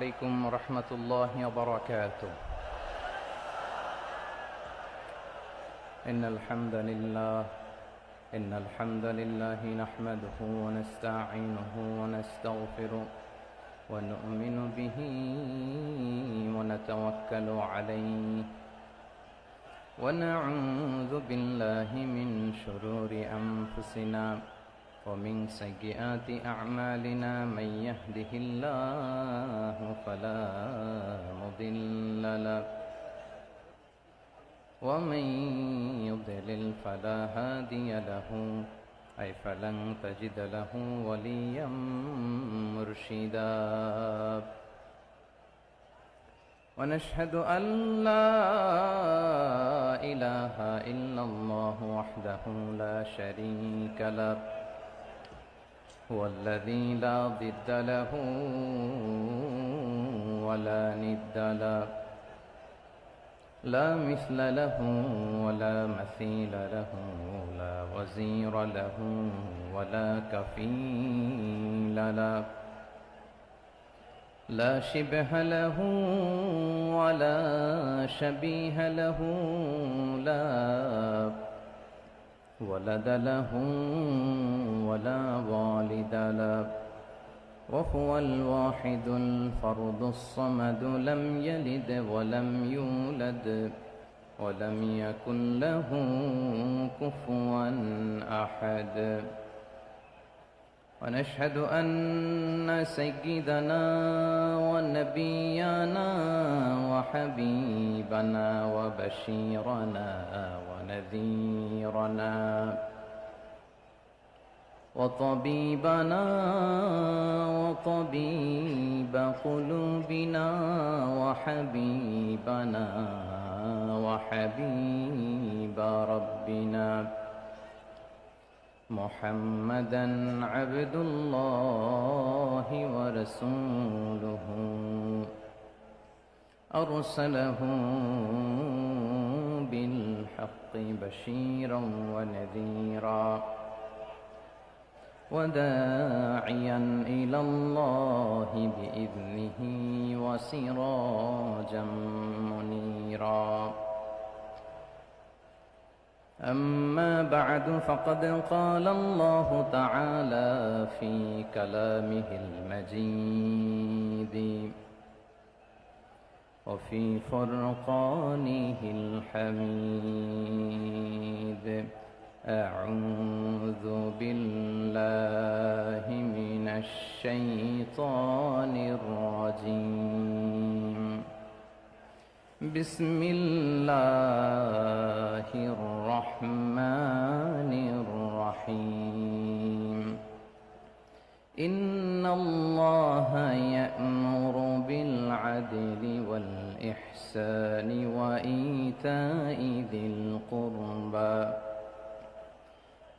عليكم ورحمة الله وبركاته. إن الحمد لله نحمده ونستعينه ونستغفره ونؤمن به ونتوكل عليه ونعوذ بالله من شرور أنفسنا ومن سيئات أعمالنا. من يهده الله فلا مضل له ومن يضلل فلا هادي له فلن تجد له وليا مرشدا. ونشهد أن لا إله إلا الله وحده لا شريك له هو الذي لا ضد له ولا ند له لا مثل له ولا مثيل له لا وزير له ولا كفيل له لا شبه له ولا شبيه له لا ولد له ولا والد له وهو الواحد الفرد الصمد لم يلد ولم يولد ولم يكن له كفوا أحد. ونشهد أن سيدنا ونبينا وحبيبنا وبشيرنا ونذيرنا وطبيبنا وطبيب قلوبنا وحبيبنا وحبيب ربنا محمدا عبد الله ورسوله أرسله بالحق بشيرا ونذيرا وداعيا إلى الله بإذنه وسراجا منيرا. أما بعد فقد قال الله تعالى في كلامه المجيد وفي فرقانه الحميد. أعوذ بالله من الشيطان الرجيم. بسم الله الرحمن الرحيم. إن الله يأمر بالعدل والإحسان وإيتاء ذي القربى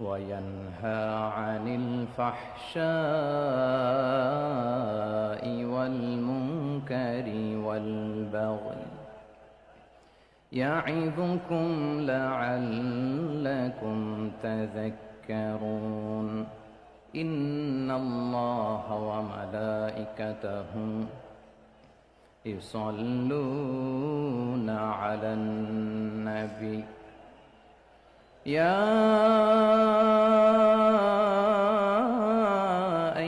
وينهى عن الفحشاء والمنكر والبغي يعظكم لعلكم تذكرون. إن الله وملائكته يصلون على النبي يا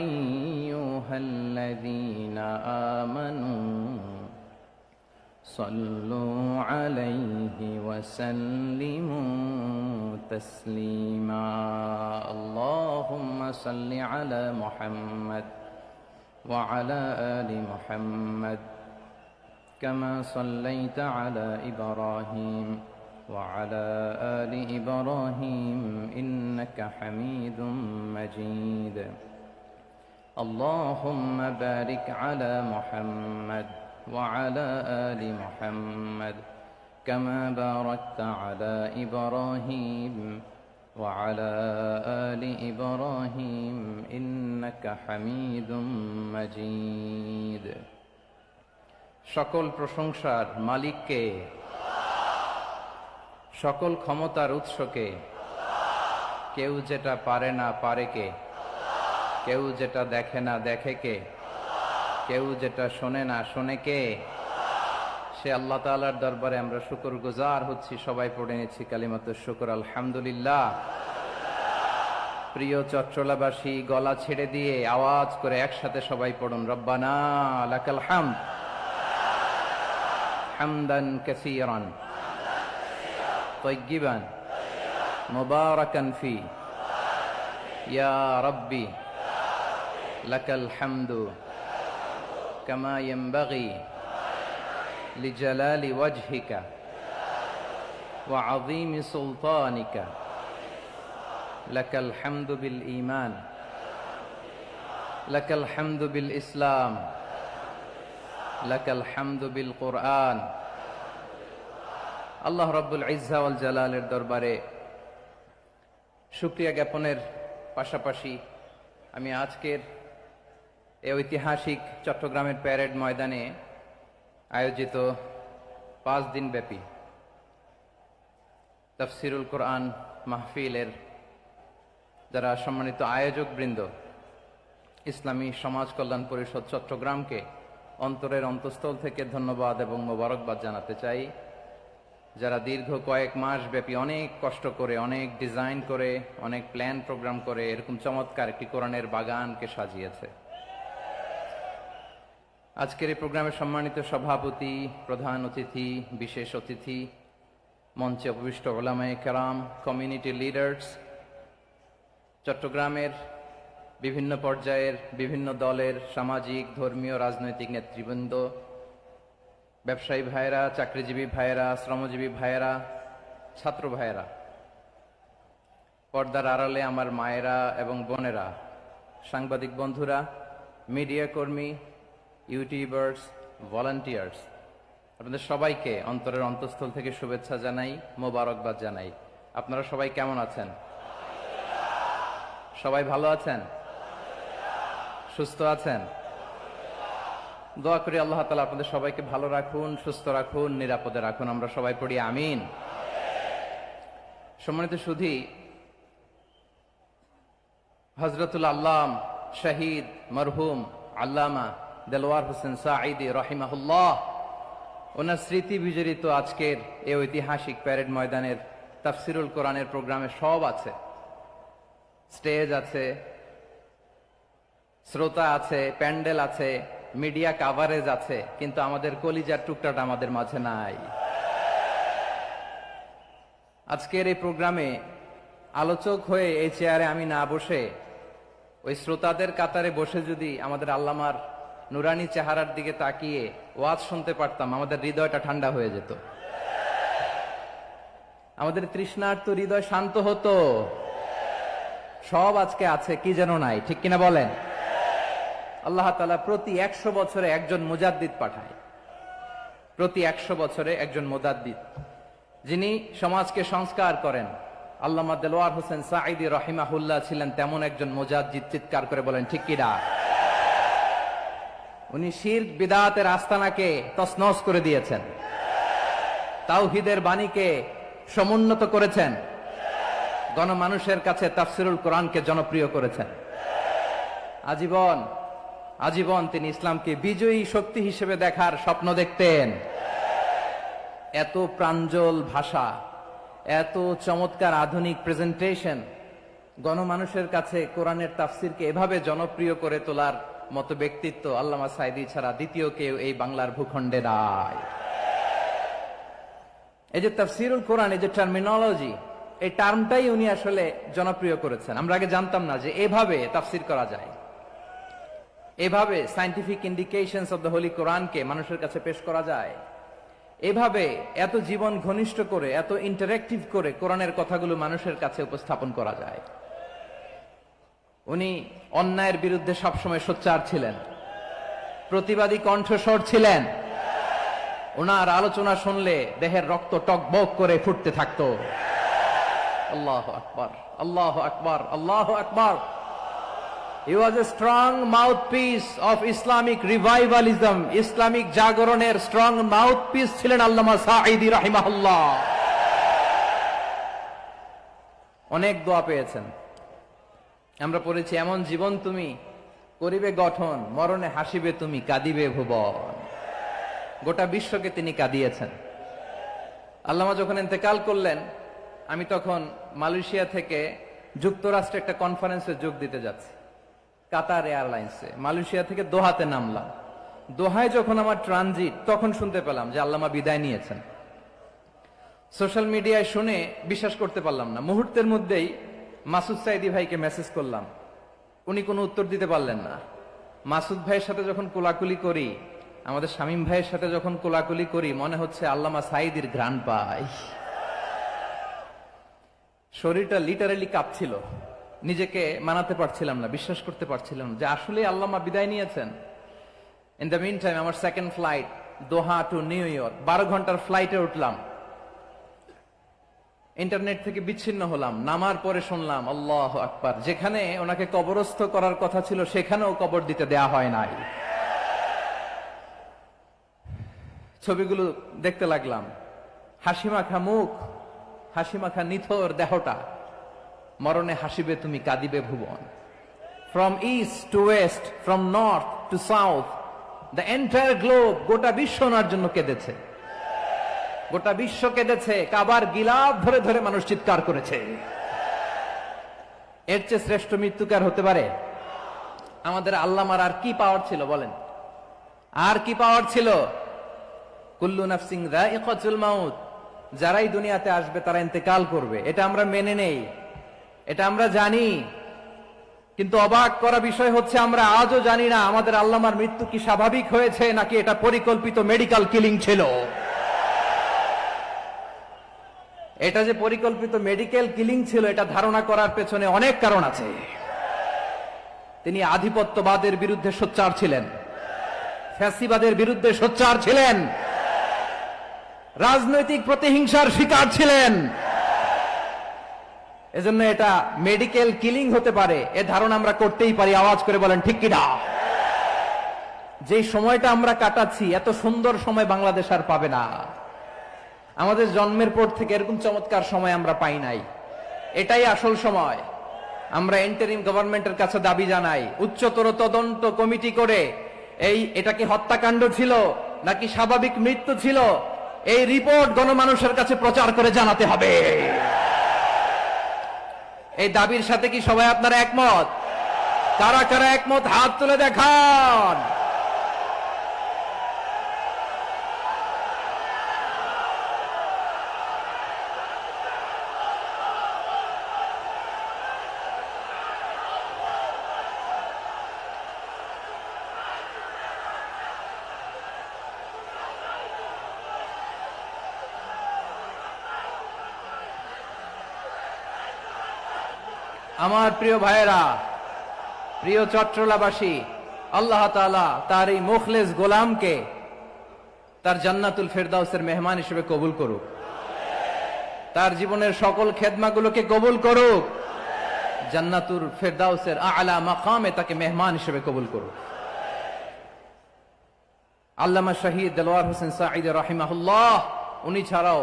أيها الذين آمنوا صلوا عليه وسلموا تسليما. اللهم صل على محمد وعلى آل محمد كما صليت على إبراهيم وعلى آل إبراهيم إنك حميد مجيد. اللهم بارك على محمد وعلى آل محمد كما باركت على إبراهيم وعلى آل إبراهيم إنك حميد مجيد. সকল প্রশংসার মালিককে, সকল ক্ষমতার উৎসকে। কেউ যেটা পারে না পারে কে, কেউ যেটা দেখে না দেখে কে, কেউ যেটা শোনে না, শোনে কে? সে আল্লাহ তাআলার দরবারে আমরা শুকরগুজার হচ্ছি। সবাই পড়ে নিচ্ছি কালিমাতুশ শুকর, আলহামদুলিল্লাহ। প্রিয় চট্টলাবাসী, গলা ছেড়ে দিয়ে আওয়াজ করে একসাথে সবাই পড়ুন, রব্বানা লাকাল হামদ হামদান কাসীরান তাইয়্যিবান মুবারাকান ফি ইয়া রাব্বি লাকাল হামদু কামা ইয়ানবাগি লিজালালি ওয়াজহিকা ওয়া আযীমি সুলতানিকা লাকাল হামদু বিল ঈমান লাকাল হামদু বিল ইসলাম লাকাল হামদু বিল কুরআন। আল্লাহ রাব্বুল ইজ্জা ওয়াল জালালের দরবারে শুকরিয়া জ্ঞাপনের পাশাপাশি আমি আজকের এই ঐতিহাসিক চট্টগ্রামের প্যারেড ময়দানে আয়োজিত 5 দিন ব্যাপী তাফসিরুল কোরআন মাহফিলের যারা সম্মানিত আয়োজক বৃন্দ, ইসলামী সমাজ কল্যাণ পরিষদ চট্টগ্রামকে অন্তরের অন্তঃস্থল থেকে ধন্যবাদ এবং মোবারকবাদ জানাতে চাই, যারা দীর্ঘ কয়েক মাস ব্যাপী অনেক কষ্ট করে, অনেক ডিজাইন করে, অনেক প্ল্যান প্রোগ্রাম করে এরকম চমৎকার একটি কোরআনের বাগানকে সাজিয়েছে। আজকের এই প্রোগ্রামের সম্মানিত সভাপতি, প্রধান অতিথি, বিশেষ অতিথি, মঞ্চে উপবিষ্ট উলামায়ে কেরাম, কমিউনিটি লিডার্স, চট্টগ্রামের বিভিন্ন পর্যায়ের বিভিন্ন দলের সামাজিক, ধর্মীয়, রাজনৈতিক নেতৃবৃন্দ, ব্যবসায়ী ভাইয়েরা, চাকরিজীবী ভাইয়েরা, শ্রমজীবী ভাইয়েরা, ছাত্র ভাইয়েরা, পর্দার আড়ালে আমার মায়েরা এবং বোনেরা, সাংবাদিক বন্ধুরা, মিডিয়া কর্মী, ইউটিউবার্স, ভলান্টিয়ার্স, আপনাদের সবাইকে অন্তরের অন্তঃস্থল থেকে শুভেচ্ছা জানাই, মোবারকবাদ জানাই। আপনারা সবাই কেমন আছেন? সবাই ভালো আছেন? সুস্থ আছেন? দোয়া করি আল্লাহ তাআলা আপনাদের সবাইকে ভালো রাখুন, সুস্থ রাখুন, নিরাপদে রাখুন। আমরা সবাই পড়ি আমিন। সম্মানিত সুধী, হযরতুল আল্লাম শহীদ মরহুম আল্লামা দেলওয়ার হোসেন সাঈদী রাহিমাহুল্লাহ, ওনার স্মৃতি বিজড়িত আজকের এই ঐতিহাসিক প্যারেড ময়দানের তাফসিরুল কোরআনের প্রোগ্রামে সব আছে। স্টেজ আছে, শ্রোতা আছে, প্যান্ডেল আছে, মিডিয়া কাভারেজ আছে, কিন্তু আমাদের কলিজার টুকটাটা আমাদের মাঝে নাই। আজকের এই প্রোগ্রামে আলোচক হয়ে এই চেয়ারে আমি না বসে ওই শ্রোতাদের কাতারে বসে যদি আমাদের আল্লামার নুরানি চেহারার দিকে তাকিয়ে ওয়াজ শুনতে পারতাম, আমাদের হৃদয়টা ঠান্ডা হয়ে যেত, আমাদের তৃষ্ণার্ত হৃদয় শান্ত হতো। সব আজকে আছে, কি যেন নাই, ঠিক কিনা বলেন? আল্লাহ তাআলা প্রতি 100 বছরে একজন মুজাদ্দিদ পাঠায়, প্রতি 100 বছরে একজন মুজাদ্দিদ, যিনি সমাজকে সংস্কার করেন। আল্লামা দেলওয়ার হোসেন সাঈদী রাহিমাহুল্লাহ ছিলেন তেমন একজন মুজাদ্দিদ। চিৎকার করে বলেন ঠিক কিনা? উনি শিরক বিদআতের আস্তানাকে তছনছ করে দিয়েছেন, তাওহীদের বাণীকে সমুন্নত করেছেন, গণমানুষের কাছে তাফসিরুল কোরআনকে জনপ্রিয় করেছেন। আজীবন আজীবন তিনি ইসলামকে বিজয়ী শক্তি হিসেবে দেখার স্বপ্ন দেখতেন। এত প্রাঞ্জল ভাষা, এত চমৎকার আধুনিক প্রেজেন্টেশন, গণমানুষের কাছে কোরআনের তাফসিরকে এভাবে জনপ্রিয় করে তোলার মতো ব্যক্তিত্ব আল্লামা সাঈদী ছাড়া দ্বিতীয় কেউ এই বাংলার ভূখণ্ডে নাই। এই যে তাফসিরুল কোরআন, এই যে টার্মিনোলজি, এই টার্মটাই উনি আসলে জনপ্রিয় করেছেন। আমরা আগে জানতাম না যে এভাবে তাফসির করা যায়, এভাবে scientific indications of the Holi কোরআনকে মানুষের কাছে পেশ করা যায়, এভাবে এত জীবন ঘনিষ্ঠ করে, এত ইন্টারেক্টিভ করে কোরআনের কথাগুলো মানুষের কাছে উপস্থাপন করা যায়। উনি অন্যায়ের বিরুদ্ধে সবসময় সোচ্চার ছিলেন, প্রতিবাদী কণ্ঠস্বর ছিলেন। ওনার আলোচনা শুনলে দেহের রক্ত টকবক করে ফুটতে থাকতো। আল্লাহু আকবার, আল্লাহু আকবার, আল্লাহু আকবার। He was a strong mouthpiece of Islamic revivalism. Islamic জাগরণের স্ট্রং মাউথপিস ছিলেন আল্লামা সাঈদী রাহিমাহুল্লাহ। অনেক দোয়া পেয়েছেন। আমরা পড়েছি, এমন জীবন তুমি করিবে গঠন, মরণে হাসিবে তুমি, কাঁদিবে ভুবন। গোটা বিশ্বকে তিনি কাঁদিয়েছেন। আল্লামা যখন ইন্তেকাল করলেন, আমি তখন মালয়েশিয়া থেকে যুক্তরাষ্ট্রে একটা কনফারেন্সে যোগ দিতে যাচ্ছি, কাতার এয়ারলাইন্সে। মালয়েশিয়া থেকে দোহাতে নামলাম। দোহায় যখন আমার ট্রানজিট, তখন শুনতে পেলাম যে আল্লামা বিদায় নিয়েছেন। সোশ্যাল মিডিয়ায় শুনে বিশ্বাস করতে পারলাম না। মুহূর্তের মধ্যেই মাসুদ সাইদি ভাইকে মেসেজ করলাম, উনি কোনো উত্তর দিতে পারলেন না। মাসুদ ভাইয়ের সাথে যখন কোলাকুলি করি, আমাদের শামীম ভাইয়ের সাথে যখন কোলাকুলি করি, মনে হচ্ছে আল্লামা সাইদির ঘ্রাণ পাই। শরীরটা লিটারালি কাঁপছিল, নিজেকে মানাতে পারছিলাম না, বিশ্বাস করতে পারছিলাম যে আসলে আল্লামা বিদায় নিয়েছেন। ইন দ্য মিন টাইম আমার সেকেন্ড ফ্লাইট, দোহা টু নিউ ইয়র্ক, 12 ঘন্টার ফ্লাইটে উঠলাম। ইন্টারনেট থেকে বিচ্ছিন্ন হলাম। নামার পরে শুনলাম আল্লাহু আকবার, যেখানে ওনাকে কবরস্থ করার কথা ছিল সেখানেও কবর দিতে দেয়া হয় নাই। ছবিগুলো দেখতে লাগলাম, হাসিমাখা মুখ, হাসিমাখা নিথর দেহটা, মরণে হাসিবে তুমি, কাঁদিবে ভুবন। From east to west, from north to south, the entire globe, গোটা বিশ্ব ওনার জন্য কেঁদেছে। গোটা বিশ্ব কেঁদেছে, কাবার গিলাফ ধরে ধরে মানুষ চিৎকার করেছে। এর চেয়ে শ্রেষ্ঠ মৃত্যুকার হতে পারে? আমাদের আল্লামার আর কি পাওয়ার ছিল বলেন? আর কি পাওয়ার ছিল? কুল্লু নাফসিন যায়িকাতুল মাউত, যারাই দুনিয়াতে আসবে তারা ইন্তেকাল করবে, এটা আমরা মেনে নেই, এটা আমরা জানি। কিন্তু অবাক করা বিষয় হচ্ছে আমরা আজও জানি না আমাদের আল্লামার মৃত্যু কি স্বাভাবিক হয়েছে নাকি এটা পরিকল্পিত মেডিকেল কিলিং ছিল। এটা যে পরিকল্পিত মেডিকেল কিলিং ছিল, এটা ধারণা করার পেছনে অনেক কারণ আছে। তিনি আধিপত্যবাদের বিরুদ্ধে সোচ্চার ছিলেন, ফ্যাসিবাদের বিরুদ্ধে সোচ্চার ছিলেন, রাজনৈতিক প্রতিহিংসার শিকার ছিলেন। এজন্য এটা মেডিকেল কিলিং হতে পারে এ ধারণা আমরা করতেই পারি। আওয়াজ করে বলেন ঠিক কিনা? যে সময়টা আমরা কাটাচ্ছি, এত সুন্দর সময় বাংলাদেশ আর পাবে না। আমাদের জন্মের পর থেকে এরকম চমৎকার সময় আমরা পাই নাই। এটাই আসল সময়। আমরা ইন্টারিম গভর্নমেন্টের কাছে দাবি জানাই, উচ্চতর তদন্ত কমিটি করে এটা কি হত্যাকাণ্ড ছিল নাকি স্বাভাবিক মৃত্যু ছিল, এই রিপোর্ট গণমানুষের কাছে প্রচার করে জানাতে হবে। এই দাবির সাথে কি সবাই আপনারা একমত? কারা কারা একমত হাত তুলে দেখান। আমার প্রিয় ভাইয়েরা, প্রিয় চট্টলাবাসী, আল্লাহ তাআলা তার এই মুখলেস গোলামকে তার জান্নাতুল ফেরদাউসের মেহমান হিসেবে কবুল করুক, তার জীবনের সকল খেদমাগুলোকে কবুল করুক, জান্নাতুল ফেরদাউসের আলা মাকামে তাকে মেহমান হিসেবে কবুল করুক। আল্লামা শহীদ দেলোয়ার হোসেন সাঈদী রাহিমাহুল্লাহ, উনি ছাড়াও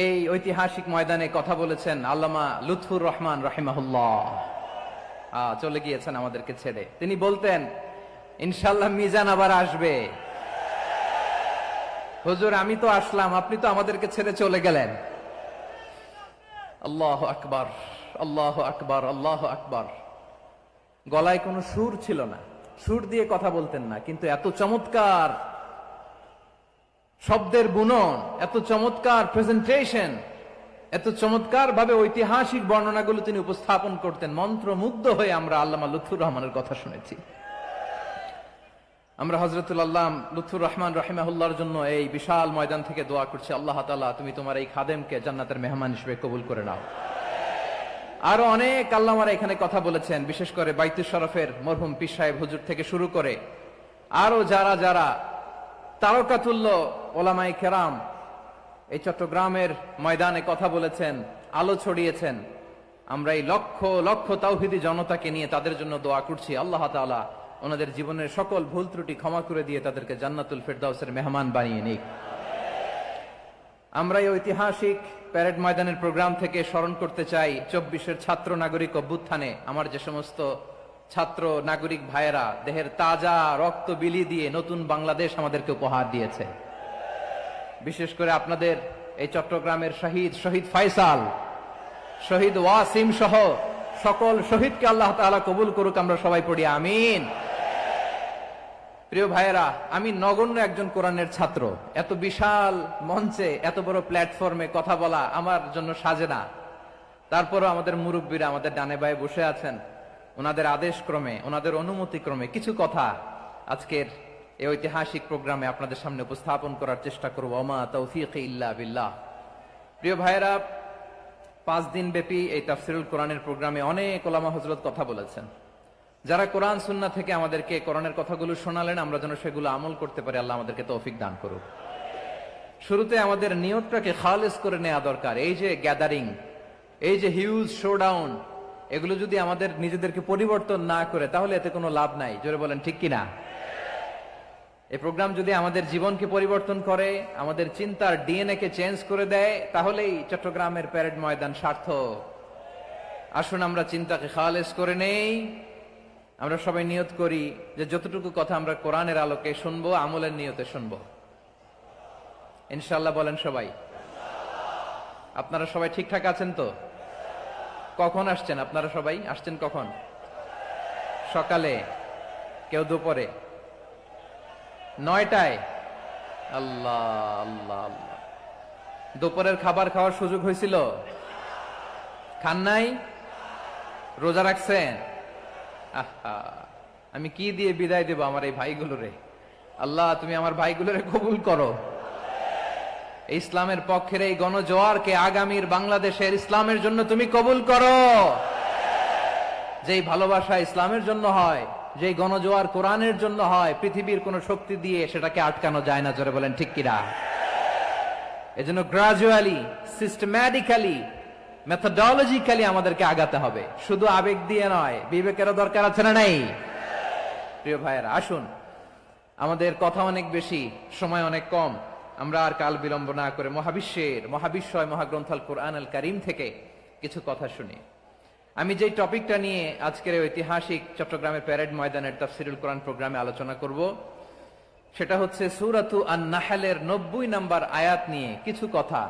এই ঐতিহাসিক ময়দানে কথা বলেছেন আল্লামা লুৎফুর রহমান রাহিমাহুল্লাহ। চলে গিয়েছেন আমাদেরকে ছেড়ে। তিনি বলতেন, ইনশাআল্লাহ মিজান আবার আসবে। হুজুর আমি তো আসলাম, আপনি তো আমাদেরকে ছেড়ে চলে গেলেন। আল্লাহু আকবার, আল্লাহু আকবার, আল্লাহু আকবার। গলায় কোনো সুর ছিল না, সুর দিয়ে কথা বলতেন না, কিন্তু এত চমৎকার শব্দের বুনন, এত চমৎকার প্রেজেন্টেশন, এত চমৎকার ভাবে ঐতিহাসিক বর্ণনাগুলো তিনি উপস্থাপন করতেন। মন্ত্রমুগ্ধ হয়ে আমরা আল্লামা লুৎফুর রহমানের কথা শুনেছি। আমরা হযরতুল আল্লামা লুৎফুর রহমান রাহিমাহুল্লাহর জন্য এই বিশাল ময়দান থেকে দোয়া করছি, আল্লাহ তাআলা তুমি তোমার এই খাদেমকে জান্নাতের মেহমান হিসেবে কবুল করে নাও। আরো অনেক আল্লামারা এখানে কথা বলেছেন, বিশেষ করে বাইতুল শরফের মরহুম পীর সাহেব হুজুর থেকে শুরু করে আরো যারা যারা তারকাতুল্য ওলামায়ে কেরাম এই চট্টগ্রামের ময়দানে কথা বলেছেন, আলো ছড়িয়েছেন। আমরা এই লক্ষ লক্ষ তাওহীদি জনতাকে নিয়ে তাদের জন্য দোয়া করছি, আল্লাহ তাআলা ওনাদের জীবনের সকল ভুল ত্রুটি ক্ষমা করে দিয়ে তাদেরকে জান্নাতুল ফেরদাউসের মেহমান বানিয়ে নিক। আমরা এই ঐতিহাসিক প্যারেড ময়দানের প্রোগ্রাম থেকে স্মরণ করতে চাই 24-এর ছাত্র নাগরিক অভ্যুত্থানে আমার যে সমস্ত ছাত্র নাগরিক ভাইয়েরা দেহের তাজা রক্ত বিলি দিয়ে নতুন বাংলাদেশ আমাদেরকে উপহার দিয়েছে। বিশেষ করে আপনাদের এই চট্টগ্রামের শহীদ ফয়সাল, শহীদ ওয়াসিম সহ সকল শহীদকে আল্লাহ তাআলা কবুল করুক, আমরা সবাই পড়ি আমিন। প্রিয় ভাইয়েরা, আমি নগণ্য একজন কোরআনের ছাত্র, এত বিশাল মঞ্চে এত বড় প্ল্যাটফর্মে কথা বলা আমার জন্য সাজে না। তারপরও আমাদের মুরব্বীরা আমাদের ডানে বায়ে বসে আছেন, ওনাদের আদেশ ক্রমে, ওনাদের অনুমতি ক্রমে কিছু কথা আজকের এই ঐতিহাসিক প্রোগ্রামে আপনাদের সামনে উপস্থাপন করার চেষ্টা করব। ওমা তৌফিক ইল্লা বিল্লাহ। প্রিয় ভাইয়েরা, 5 দিন ব্যাপী এই তাফসিরুল কোরআনের প্রোগ্রামে অনেক ওলামা হযরত কথা বলেছেন। যারা কোরআন সুন্নাহ থেকে আমাদেরকে কোরআনের কথাগুলো শোনালেন, আমরা যেন সেগুলো আমল করতে পারি, আল্লাহ আমাদেরকে তৌফিক দান করুক। শুরুতে আমাদের নিয়তটাকে খালেস করে নেওয়া দরকার। এই যে গ্যাদারিং, এই যে হিউজ শোডাউন, এগুলো যদি আমাদের নিজেদেরকে পরিবর্তন না করে তাহলে এতে কোনো লাভ নাই। জোরে বলেন ঠিক কিনা? এই প্রোগ্রাম যদি আমাদের জীবনকে পরিবর্তন করে, আমাদের চিন্তার ডিএনএ কে চেঞ্জ করে দেয়, তাহলেই চট্টগ্রামের প্যারেড ময়দান সার্থক। আসুন আমরা চিন্তাকে খালেস করে নেই। আমরা সবাই নিয়ত করি যে যতটুকু কথা আমরা কোরআনের আলোকে শুনবো, আমলের নিয়তে শুনবো ইনশাআল্লাহ। বলেন সবাই। আপনারা সবাই ঠিকঠাক আছেন তো? কখন আসছেন আপনারা? সবাই আসছেন কখন? সকালে, কেউ দুপুরে, 9টায়? আল্লাহ আল্লাহ আল্লাহ। দুপুরের খাবার খাওয়ার সুযোগ হয়েছিল? খান নাই? রোজা রাখছেন? আহা, আমি কি দিয়ে বিদায় দেব আমার এই ভাইগুলোরে? আল্লাহ তুমি আমার ভাইগুলোরে কবুল করো। ইসলামের পক্ষের এই গণজোয়ারকে আগামীর বাংলাদেশের ইসলামের জন্য তুমি কবুল করো। যেই ভালোবাসা ইসলামের জন্য হয়, যেই গণজোয়ার কোরআনের জন্য হয়, পৃথিবীর কোন শক্তি দিয়ে সেটাকে আটকানো যায় না। জোরে বলেন ঠিক কিনা? এজন্য গ্রাজুয়ালি, সিস্টেম্যাটিক্যালি, মেথোডোলজিক্যালি আমাদেরকে আগাতে হবে, শুধু আবেগ দিয়ে নয়। বিবেকেরও দরকার আছে না নাই? প্রিয় ভাইয়েরা, আসুন, আমাদের কথা অনেক বেশি, সময় অনেক কম, আমরা আর কাল বিলম্ব না করে মহাবিশ্বয় মহাগ্রন্থ আল কোরআন আল কারীম থেকে কিছু কথা শুনি। আমি যেই টপিকটা নিয়ে আজকের ঐতিহাসিক চট্টগ্রামের প্যারেড ময়দানের তাফসিরুল কোরআন প্রোগ্রামে আলোচনা করব, সেটা হচ্ছে সূরাতু আন-নাহলের 90 নম্বর আয়াত নিয়ে কিছু কথা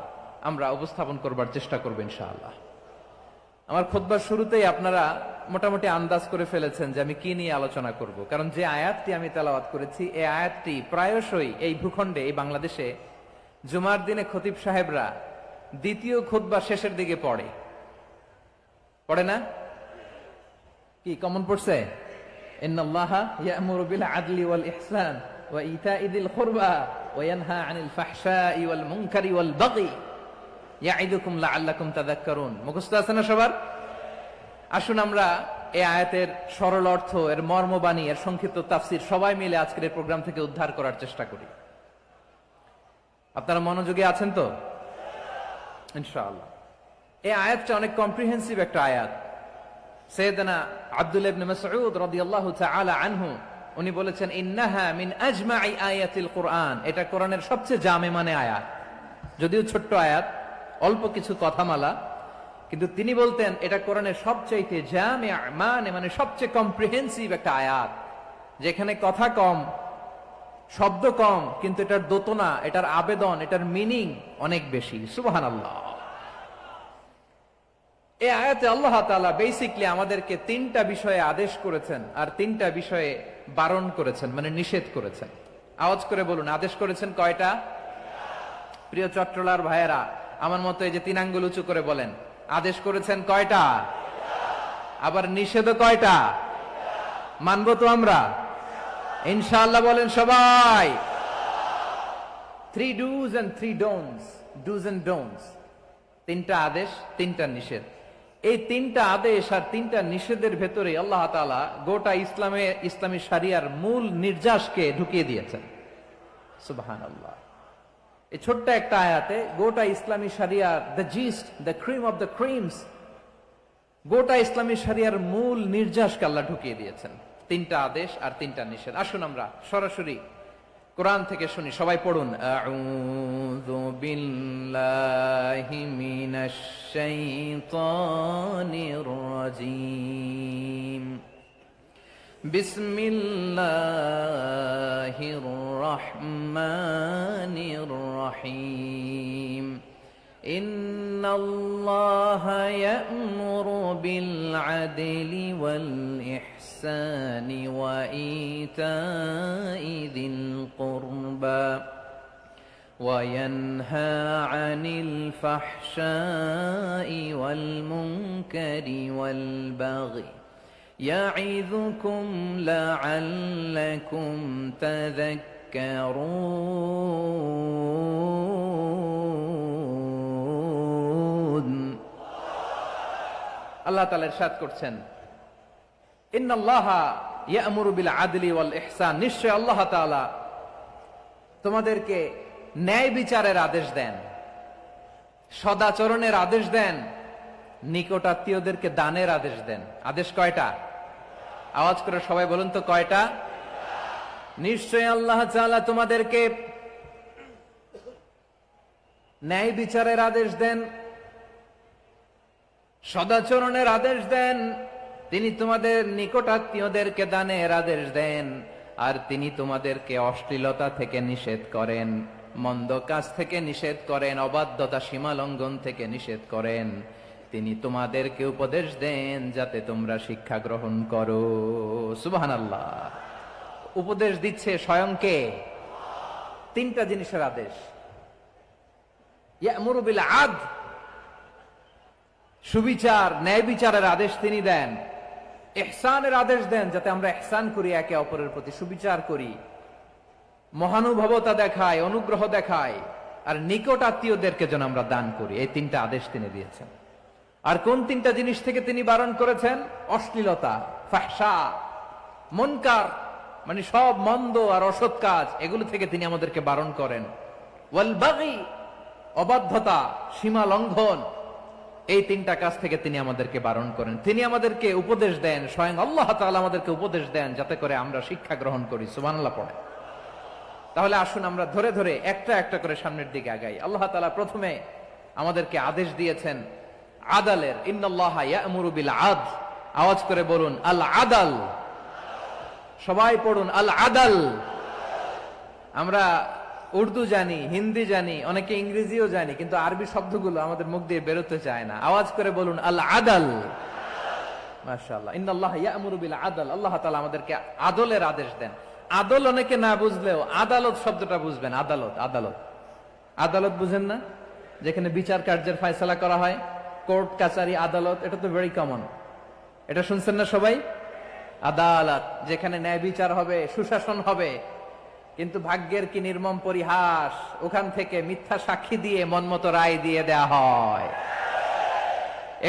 আমরা উপস্থাপন করবার চেষ্টা করব ইনশাআল্লাহ। আমার খুতবার শুরুতেই আপনারা মোটামুটি আন্দাজ করে ফেলেছেন যে আমি কি নিয়ে আলোচনা করব, কারণ যে আয়াতটি আমি তেলাওয়াত করেছি, এই আয়াতটি প্রায়শই এই ভূখণ্ডে, এই বাংলাদেশে জুমার দিনে খতিব সাহেবরা দ্বিতীয় খুতবা শেষের দিকে পড়ে না? কি কমন পড়ছে? ইন্নাল্লাহা ইয়া'মুরু বিল আদলি ওয়াল ইহসান ওয়া ইতা'i যিল কুরবা ওয়া ইয়ানহা আনিল ফাহশাই ওয়াল মুনকারি ওয়াল বাগি ইয়া'iদুকুম লাআল্লাকুম তাযাক্কারুন। মুখস্থ আছে না সবার? আসুন আমরা এই আয়াতের সরল অর্থ, এর মর্মবাণী, এর সংক্ষিপ্ত তাফসীর সবাই মিলে আজকের এই প্রোগ্রাম থেকে উদ্ধার করার চেষ্টা করি। আপনারা মনোযোগী আছেন তো? ইনশাআল্লাহ। এই আয়াতটা অনেক কম্প্রিহেন্সিভ একটা আয়াত। সাইয়েদনা আব্দুল্লাহ ইবনে মাসউদ রাদিয়াল্লাহু তাআলা আনহু উনি বলেছেন, ইন্নাহা মিন আজমাই আয়াতিল কুরআন। এটা কোরআনের সবচেয়ে জামে মানে আয়াত। যদিও ছোট্ট আয়াত, অল্প কিছু কথামালা, কিন্তু তিনি বলতেন এটা কোরআনের সবচাইতে জামে মানে সবচেয়ে কম্প্রিহেন্সিভ একটা আয়াত, যেখানে কথা কম, শব্দ কম, কিন্তু এটার দোতনা, এটার আবেদন, এটার মিনিং অনেক বেশি। সুবহানাল্লাহ। এই আয়াতে আল্লাহ তাআলা বেসিক্যালি আমাদেরকে 3টা বিষয়ে আদেশ করেছেন আর 3টা বিষয়ে বারণ করেছেন, মানে নিষেধ করেছেন। আওয়াজ করে বলুন, আদেশ করেছেন কয়টা? প্রিয় চট্টলার ভাইয়েরা, আমার মতো এই যে 3 আঙ্গুল উঁচু করে বলেন, আদেশ করেছেন কয়টা? আবার নিষেধও কয়টা? মানবো তো আমরা ইনশাআল্লাহ? বলেন সবাই। 3 do's and 3 don'ts, do's and don'ts। 3টা আদেশ, 3টা নিষেধ। এই 3টা আদেশ আর 3টা নিষেধের ভেতরে আল্লাহ তাআলা গোটা ইসলামী শরিয়ার মূল নির্যাসকে ঢুকিয়ে দিয়েছেন। সুবহানাল্লাহ। এই ছোট্ট একটা আয়াতে গোটা ইসলামী শরিয়ার, the gist, the cream of the creams, গোটা ইসলামী শরিয়ার মূল নির্যাসকে আল্লাহ ঢুকিয়ে দিয়েছেন। 3টা আদেশ আর 3টা নিষেধ। আসুন আমরা সরাসরি কোরআন থেকে শুনি, সবাই পড়ুন। আউযু বিল্লাহি মিনাশ শাইতানির রাজীম। বিসমিল্লাহির রহমানির রহিম ইন্নাল্লাহা ইয়া'মুরু বিল আদলি ওয়াল ইহসানি ওয়া ইতাই যিল কুরবা وينهى عن الفحشاء والمنكر والبغي يعظكم لعلكم تذكرون আল্লাহ তাআলা ইরশাদ করছেন ইন্নাল্লাহা ইয়া'মুরু বিল আদলি ওয়াল ইহসান, নিশ্চয় আল্লাহ তাআলা তোমাদেরকে ন্যায় বিচারের আদেশ দেন, সদাচরণের আদেশ দেন, নিকটাত্মীয়দেরকে দানের আদেশ দেন। আদেশ কয়টা? আওয়াজ করে সবাই বলুন তো কয়টা? নিশ্চয় আল্লাহ তাআলা তোমাদেরকে ন্যায় বিচারের আদেশ দেন, সদাচরণের আদেশ দেন, তিনি তোমাদের নিকটাত্মীয়দেরকে দানের আদেশ দেন, আর তিনি তোমাদেরকে অশ্লীলতা থেকে নিষেধ করেন, মন্দ কাজ থেকে নিষেধ করেন, অবাধ্যতা সীমা লঙ্ঘন থেকে নিষেধ করেন। তিনি তোমাদেরকে উপদেশ দেন যাতে তোমরা শিক্ষা গ্রহণ করো। সুবহানাল্লাহ। উপদেশ দিচ্ছে স্বয়ং কে? তিনটা জিনিসের আদেশ। ইয়া'মুরু বিল আদল, সুবিচার ন্যায় বিচারের আদেশ তিনি দেন। ইহসানের আদেশ দেন, যাতে আমরা ইহসান করি, একে অপরের প্রতি সুবিচার করি, মহানুভবতা দেখায়, অনুগ্রহ দেখায়, আর নিকট আত্মীয়দেরকে যেন আমরা দান করি। এই তিনটা আদেশ তিনি দিয়েছেন। আর কোন তিনটা জিনিস থেকে তিনি বারণ করেছেন? অশ্লীলতা, ফাহশা, মুনকার, মানে সব মন্দ আর অসৎ কাজ, এগুলো থেকে তিনি আমাদেরকে বারণ করেন। ওয়াল বাগি, অবাধ্যতা, সীমা লঙ্ঘন, এই তিনটা কাজ থেকে তিনি আমাদেরকে বারণ করেন। তিনি আমাদেরকে উপদেশ দেন, স্বয়ং আল্লাহ তাআলা আমাদেরকে উপদেশ দেন যাতে করে আমরা শিক্ষা গ্রহণ করি। সুবহানাল্লাহ পড়ে। তাহলে আসুন আমরা ধরে ধরে একটা একটা করে সামনের দিকে আগাই। আল্লাহ তাআলা প্রথমে আমাদেরকে আদেশ দিয়েছেন আদালের। ইন্নাল্লাহা ইয়া'মুরু বিল আদল, আওয়াজ করে বলুন আল আদাল। সবাই পড়ুন আল আদাল। আমরা উর্দু জানি, হিন্দি জানি, অনেকে ইংরেজিও জানি, কিন্তু আরবি শব্দগুলো আমাদের মুখ দিয়ে বেরোতে চায় না। আওয়াজ করে বলুন আল আদাল। মাশাআল্লাহ। ইন্নাল্লাহা ইয়া'মুরু বিল আদল, আল্লাহ তাআলা আমাদেরকে আদলের আদেশ দেন। আদল অনেকে না বুঝলেও আদালত শব্দটা বুঝবেন। আদালত, আদালত, আদালত বুঝেন না? যেখানে বিচার কার্যের ফয়সালা করা হয়, কোর্ট কাচারি আদালত, এটা তো ভেরি কমন। এটা শুনছেন না সবাই? আদালত, যেখানে ন্যায় বিচার হবে, সুশাসন হবে। কিন্তু ভাগ্যের কি নির্মম পরিহাস, ওখান থেকে মিথ্যা সাক্ষী দিয়ে মনমতো রায় দিয়ে দেয়া হয়।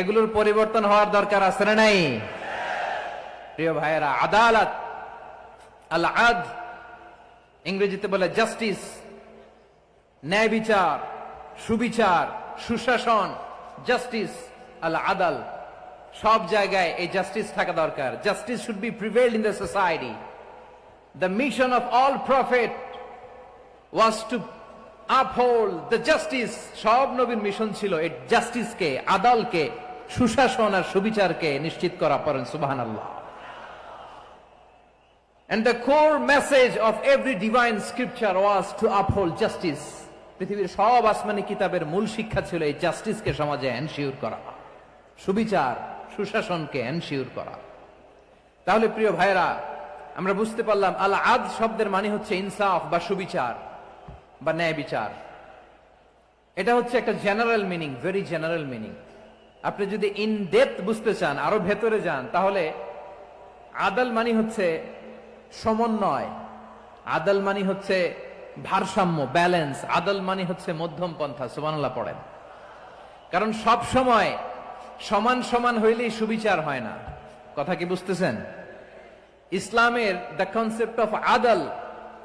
এগুলোর পরিবর্তন হওয়ার দরকার আছে না নাই? প্রিয় ভাইয়েরা, আদালত, আল আদল, ইংরেজিতে বলে জাস্টিস, ন্যায় বিচার, সুবিচার, সুশাসন, জাস্টিস, আল আদল, সব জায়গায় এই জাস্টিস থাকা দরকার। Justice should be prevailed in the society. The mission of all prophet was to uphold the justice. সব নবীর মিশন ছিল এই জাস্টিসকে, আদালকে, সুশাসন আর সুবিচারকে নিশ্চিত করা। পড়েন সুবহানাল্লাহ। And the core message of every divine scripture was to uphold justice. পৃথিবীর সব আসমানি কিতাবের মূল শিক্ষা ছিল এই জাস্টিসকে সমাজে এনশিওর করা, সুবিচার, সুশাসনকে এনশিওর করা। তাহলে প্রিয় ভাইরা, আমরা বুঝতে পারলাম আল আদল শব্দের মানে হচ্ছে ইনসাফ বা সুবিচার বা ন্যায় বিচার। এটা হচ্ছে একটা general meaning, very general meaning. আপনি যদি ইন ডেপথ বুঝতে চান, আরো ভেতরে যান, তাহলে আদল মানে হচ্ছে সমন্বয়, আদল মানে হচ্ছে ভারসাম্য, ব্যালেন্স। আদল মানে হচ্ছে মধ্যম পন্থা। সুবহানাল্লাহ পড়েন। কারণ সব সময় সমান সমান হইলেই সুবিচার হয় না। কথা কি বুঝতেছেন? ইসলামের দ্য কনসেপ্ট অফ আদল,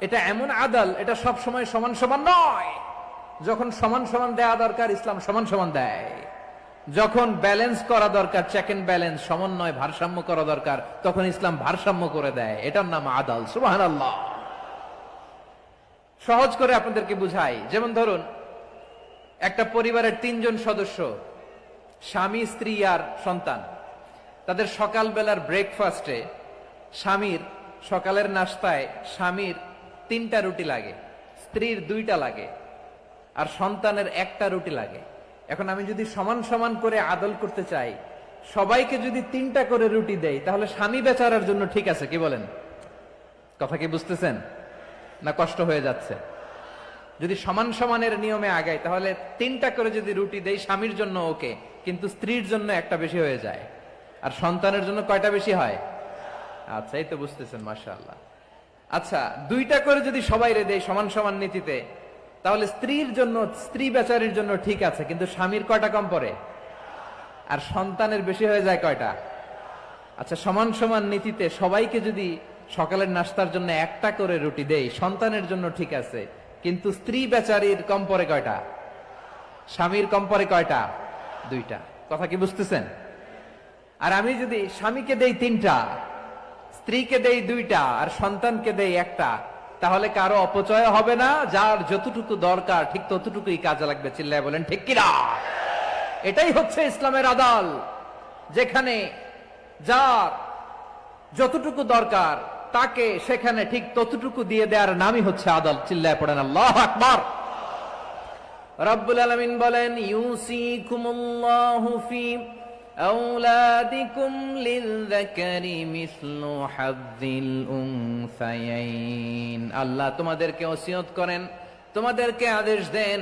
এটা এমন আদল, এটা সব সময় সমান সমান নয়। যখন সমান সমান দেয়া দরকার, ইসলাম সমান সমান দেয়। যখন ব্যালেন্স করা দরকার, চেক এন্ড ব্যালেন্স, সমন্বয়, ভারসাম্য করা দরকার, তখন ইসলাম ভারসাম্য করে দেয়। এটার নাম আদল। সুবহানাল্লাহ। সহজ করে আপনাদেরকে বুঝাই। যেমন ধরুন, একটা পরিবারের 3 জন সদস্য, স্বামী, স্ত্রী আর সন্তান, তাদের সকালবেলার ব্রেকফাস্টে স্বামীর সকালের নাস্তায় স্বামীর 3টা রুটি লাগে, স্ত্রীর 2টা লাগে, আর সন্তানের 1টা রুটি লাগে। এখন আমি যদি সমান সমান করে আদল করতে চাই, সবাইকে যদি 3টা করে রুটি দেই, তাহলে স্বামী বেচারার জন্য ঠিক আছে, কি বলেন? কথা কি বুঝতেছেন না কষ্ট হয়ে যাচ্ছে? যদি সমান সমানের নিয়মে আগাই, তাহলে 3টা করে যদি রুটি দেই স্বামীর জন্য ওকে, কিন্তু স্ত্রীর জন্য 1টা বেশি হয়ে যায়। আর সন্তানের জন্য কয়টা বেশি হয়? আচ্ছা, এই তো বুঝতেছেন, মাশাআল্লাহ। আচ্ছা, 2টা করে যদি সবাই দেই সমান সমান নীতিতে, তাহলে স্ত্রীর জন্য, স্ত্রী বেচারির জন্য ঠিক আছে, কিন্তু স্বামীর কয়টা কম পড়ে? আর সন্তানের বেশি হয়ে যায় কয়টা? আচ্ছা, সমান সমান নীতিতে সবাইকে যদি সকালের নাস্তার জন্য 1টা করে রুটি দেই, সন্তানের জন্য ঠিক আছে, কিন্তু স্ত্রী বেচারির কম পড়ে কয়টা? স্বামীর কম পড়ে কয়টা? 2টা। কথা কি বুঝতেছেন? আর আমি যদি স্বামীকে দেই 3টা, স্ত্রীকে দেই 2টা, আর সন্তানকে দেই 1টা, তাহলে কারো অপচয় হবে না, যার যতটুকু দরকার ঠিক ততটুকুই কাজে লাগবে। চিল্লায় বলেন ঠিক কিনা? এটাই হচ্ছে ইসলামের আদল, যেখানে যার যতটুকু দরকার তাকে সেখানে ঠিক ততটুকু দিয়ে দেওয়ার নামই হচ্ছে আদল। চিল্লায় পড়েন আল্লাহু আকবার। রব্বুল আলামিন বলেন, ইউসিকুমুল্লাহু ফি আওলাদিকুম লিযযাকারি মিসলু হাযযিল উনসায়াইন। আল্লাহ তোমাদেরকে ওসিয়ত করেন, তোমাদেরকে আদেশ দেন,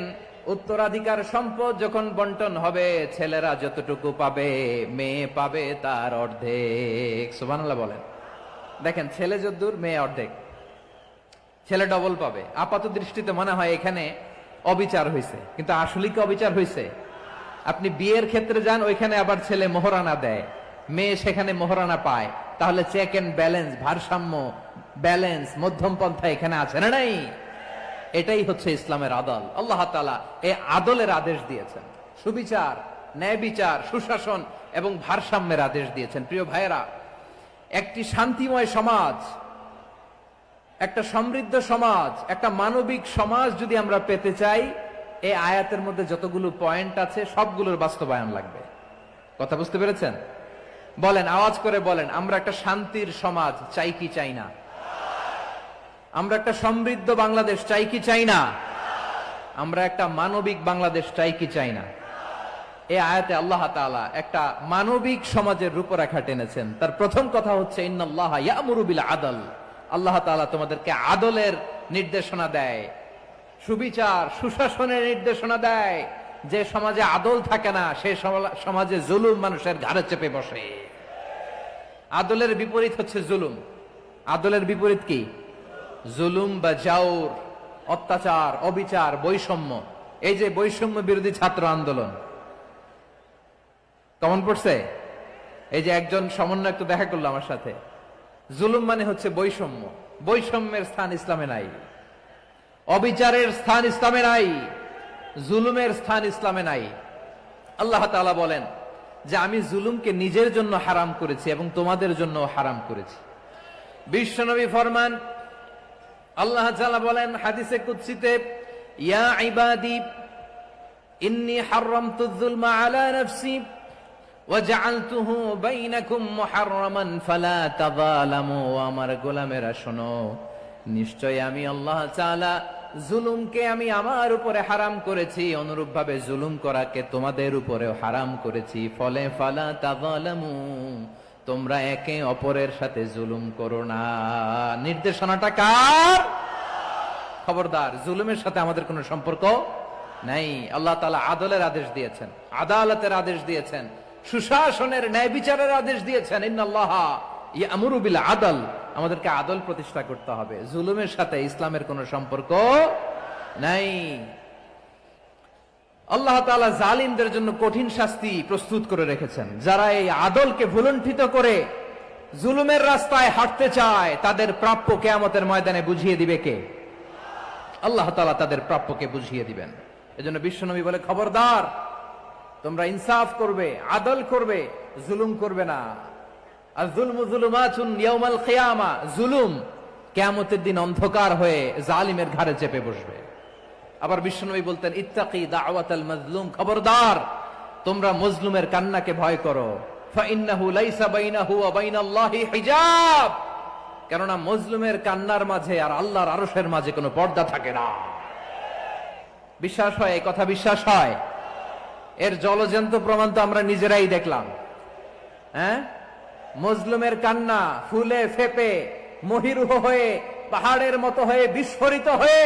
উত্তরাধিকার সম্পদ যখন বন্টন হবে, ছেলেরা যতটুকু পাবে, মেয়ে পাবে তার অর্ধেক। সুবহানাল্লাহ বলেন। দেখেন, ছেলে যদ্দূর, মেয়ে অর্ধেক, ছেলে ডবল পাবে। আপাত দৃষ্টিতে মনে হয় এখানে অবিচার হয়েছে, কিন্তু আসলে কি অবিচার হয়েছে? আপনি বিয়ের ক্ষেত্রে যান, ওইখানে আবার ছেলে মোহরানা দেয়, মেয়ে সেখানে মোহরানা পায়। তাহলে চেক এন্ড ব্যালেন্স, ভারসাম্য, ব্যালেন্স, মধ্যম পন্থা এখানে আছে না নাই? এটাই হচ্ছে ইসলামের আদল। আল্লাহ তাআলা এই আদলের আদেশ দিয়েছেন, সুবিচার, ন্যায় বিচার, সুশাসন এবং ভারসাম্যের আদেশ দিয়েছেন। প্রিয় ভাইয়েরা, একটি শান্তিময় সমাজ, একটা সমৃদ্ধ সমাজ, একটা মানবিক সমাজ যদি আমরা পেতে চাই, এই আয়াতের মধ্যে যতগুলো পয়েন্ট আছে সবগুলোর বাস্তবায়ন লাগবে। কথা বুঝতে পেরেছেন? বলেন, আওয়াজ করে বলেন, আমরা একটা শান্তির সমাজ চাই কি চাই না? আমরা একটা সমৃদ্ধ বাংলাদেশ চাই কি চাই না? আমরা একটা মানবিক বাংলাদেশ চাই কি চাই না? এই আয়াতে আল্লাহ তাআলা একটা মানবিক সমাজের রূপরেখা টেনেছেন। তার প্রথম কথা হচ্ছে, ইন্নাল্লাহা ইয়ামুরু বিল আদল। আল্লাহ তাআলা তোমাদেরকে আদলের নির্দেশনা দেয়, সুবিচার, সুশাসনের নির্দেশনা দেয়। যে সমাজে আদল থাকে না, সেই সমাজে জুলুম মানুষের ঘাড়ে চেপে বসে। আদলের বিপরীত হচ্ছে জুলুম। আদলের বিপরীত কি? জুলুম বা জাওর, অত্যাচার, অবিচার, বৈষম্য। এই যে বৈষম্য বিরোধী ছাত্র আন্দোলন কেমন পড়ছে? এই যে একজন সমন্বয়ক তো দেখা করলো আমার সাথে। জুলুম মানে হচ্ছে বৈষম্য। বৈষম্যের স্থান ইসলামে নাই, অবিচারের স্থান ইসলামে নাই, জুলুমের স্থান ইসলামে নাই। আল্লাহ তাআলা বলেন যে আমি জুলুমকে নিজের জন্য হারাম করেছি এবং তোমাদের জন্য হারাম করেছি। বিশ্বনবী ফরমান, আল্লাহ তাআলা বলেন হাদিসে কুদসিতে, ইয়া ইবাদি ইন্নী হারামতুয যুলমা আলা নাফসি ওয়া জাআলতুহু বাইনাকুম মুহাররামান ফালা তাযালামু। আমার গোলামেরা শোনো, নিশ্চয় আমি আল্লাহ তাআলা জুলুমকে আমি আমার উপরে হারাম করেছি, অনুরূপভাবে জুলুম করাকে তোমাদের উপরেও হারাম করেছি। ফলে ফালা তাযালামু, তোমরা একে অপরের সাথে জুলুম করো না। নির্দেশনাটা কার? খবরদার, জুলুমের সাথে আমাদের কোনো সম্পর্ক নাই। আল্লাহ তাআলা আদলের আদেশ দিয়েছেন, আদালতের আদেশ দিয়েছেন, সুশাসনের, ন্যায় বিচারের আদেশ দিয়েছেন। ইন্নাল্লাহা ইয়ামুরু বিল আদল, আমাদেরকে আদল প্রতিষ্ঠা করতে হবে। জুলুমের সাথে ইসলামের কোনো সম্পর্ক নাই। আল্লাহ তাআলা জালিমদের জন্য কঠিন শাস্তি প্রস্তুত করে রেখেছেন। যারা এই আদলকে ভুলুণ্ঠিত করে জুলুমের রাস্তায় হাঁটতে চায়, তাদের প্রাপ্য কিয়ামতের ময়দানে বুঝিয়ে দিবে কে? আল্লাহ তাআলা তাদের প্রাপ্যকে বুঝিয়ে দিবেন। এজন্য বিশ্বনবী বলে, খবরদার, তোমরা ইনসাফ করবে, আদল করবে, জুলুম করবে না। আয-যুলমু যুলুমাতুন ইয়াউমাল কিয়ামা, জুলুম কিয়ামতের দিন অন্ধকার হয়ে জালিমের ঘাড়ে চেপে বসবে। আবার বিশ্বনবী বলতেন, ইত্তাকি দাওয়াতাল মাজলুম, খবরদার, তোমরা মজলুমের কান্নাকে ভয় করো। ফাইন্নাহু লাইসা বাইনাহু ওয়া বাইনাল্লাহি হিজাব, কেননা মজলুমের কান্নার মাঝে আর আল্লাহর আরশের মাঝে কোনো পর্দা থাকে না। বিশ্বাস হয়? এই কথা বিশ্বাস হয়? এর জলজন্ত প্রমাণ তো আমরা নিজেরাই দেখলাম। হ্যাঁ, মজলুমের কান্না ফুলে ফেপে মহিরুহ হয়ে পাহাড়ের মতো হয়ে বিস্ফোরিত হয়ে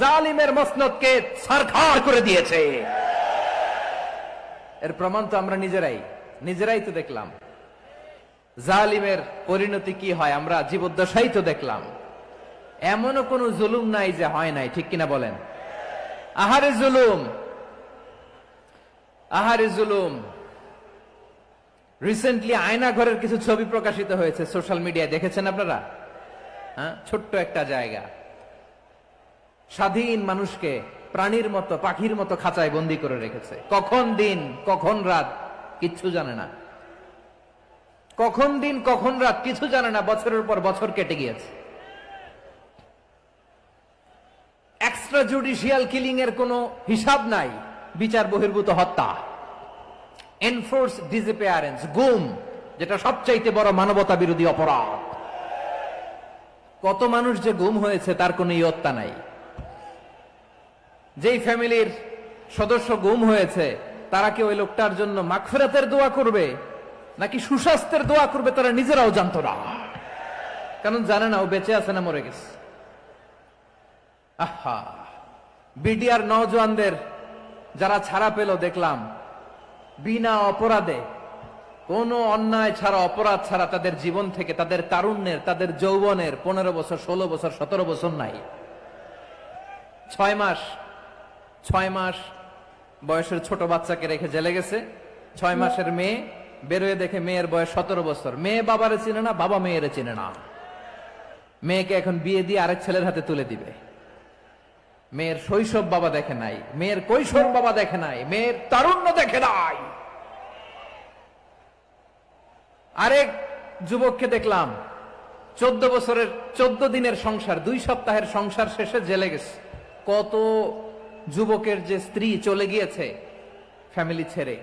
জালিমের মসনদকে ছারখার করে দিয়েছে। এর প্রমাণ তো আমরা নিজেরাই তো দেখলাম। জালিমের পরিণতি কি হয় আমরা জীবদ্দশাই তো দেখলাম। এমনও কোন জুলুম নাই যে হয় নাই, ঠিক কিনা বলেন? আহারে জুলুম, আহারে জুলুম। রিসেন্টলি আয়না ঘরের কিছু ছবি প্রকাশিত হয়েছে সোশ্যাল মিডিয়ায়, দেখেছেন আপনারা? হ্যাঁ, ছোট্ট একটা জায়গা, স্বাধীন মানুষকে প্রাণীর মতো পাখির মতো খাঁচায় বন্দি করে রেখেছে। কখন দিন কখন রাত কিচ্ছু জানে না, কখন দিন কখন রাত কিছু জানে না। বছরের পর বছর কেটে গিয়েছে। এক্সট্রা জুডিশিয়াল কিলিং এর কোনো হিসাব নাই, বিচার বহির্ভূত হত্যা, এনফোর্স ডিসঅ্যাপিয়ারেন্স, গুম, যেটা সবচাইতে বড় মানবতা বিরোধী অপরাধ। কত মানুষ যে গুম হয়েছে তার কোনো ইয়ত্তা নাই। যেই ফ্যামিলির সদস্য গুম হয়েছে তারা কি ওই লোকটার জন্য মাগফিরাতের দোয়া করবে নাকি সুস্বাস্থ্যের দোয়া করবে তারা নিজেরাও জানতো না, কারণ জানে না ও বেঁচে আছে না মরে গেছে। আহা, বিডিআর নওজওয়ানদের যারা ছাড়া পেল দেখলাম, বিনা অপরাধে কোন অন্যায় ছাড়া অপরাধ ছাড়া তাদের জীবন থেকে, তাদের তারুণ্যের, তাদের যৌবনের 15 বছর 16 বছর 17 বছর নাই, 6 মাস বয়সের ছোট বাচ্চাকে রেখে জেলে গেছে। 6 মাসের মেয়ে বেরোয় দেখে মেয়ের বয়স 17 বছর। মেয়ে বাবারে চিনে না, বাবা মেয়েরে চিনে না। মেয়েকে এখন বিয়ে দিয়ে আরেক ছেলের হাতে তুলে দিবে। মেয়ের শৈশব বাবা দেখে নাই, মেয়ের কৈশোর বাবা দেখে নাই, মেয়ের তারুণ্য দেখে নাই। আরেক যুবককে দেখলাম 14 বছরের 14 দিনের সংসার, 2 সপ্তাহের সংসার শেষে জেলে গেছে। কত যুবকের যে স্ত্রী চলে গিয়েছে ফ্যামিলি ছেড়ে,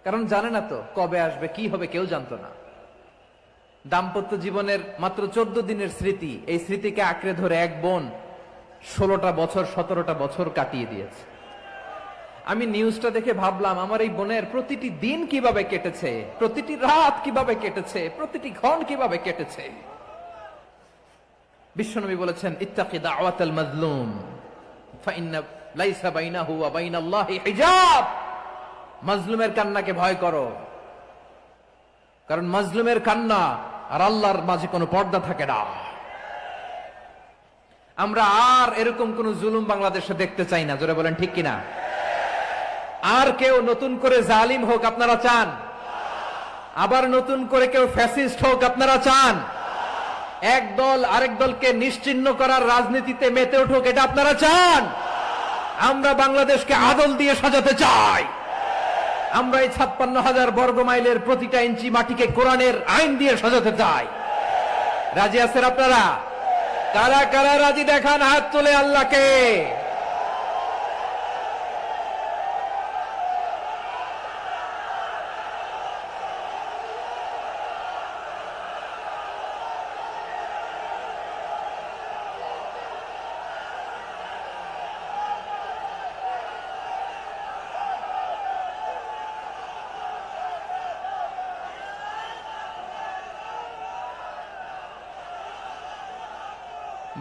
কারণ জানে না তো কবে আসবে কি হবে, কেউ জানতো না। দাম্পত্য জীবনের মাত্র 14 দিনের স্মৃতি, এই স্মৃতিকে আঁকড়ে ধরে এক বোন 16টা বছর 17টা বছর কাটিয়ে দিয়েছে। আমি নিউজটা দেখে ভাবলাম আমার এই বোনের প্রতিটি দিন কিভাবে কেটেছে, প্রতিটি রাত কিভাবে কেটেছে, প্রতিটি ক্ষণ কিভাবে কেটেছে। বিশ্বনবী বলেছেন, ইত্তাকি দাওয়াতাল মাজলুম ফাইন্না লাইসা বাইনাহু ওয়া বাইনাল্লাহি হিজাব। মাজলুমের কান্নাকে ভয় করো, কারণ মাজলুমের কান্না আর আল্লাহর মাঝে কোনো পর্দা থাকে না। আমরা আর এরকম কোন জুলুম বাংলাদেশে দেখতে চাই না, জোরে বলেন ঠিক কিনা? আর কেউ নতুন করে জালিম হোক আপনারা চান? আবার নতুন করে কেউ ফ্যাসিস্ট হোক আপনারা চান? এক দল আরেক দলকে নিশ্চিহ্ন করার রাজনীতিতে মেতে উঠুক এটা আপনারা চান? আমরা বাংলাদেশকে আদল দিয়ে সাজাতে চাই। আমরা এই 56,000 বর্গ মাইলের প্রতিটা ইঞ্চি মাটিকে কোরআনের আইন দিয়ে সাজাতে চাই। রাজি আছেন আপনারা? কারা কারা রাজি দেখান হাত তুলে আল্লাহকে।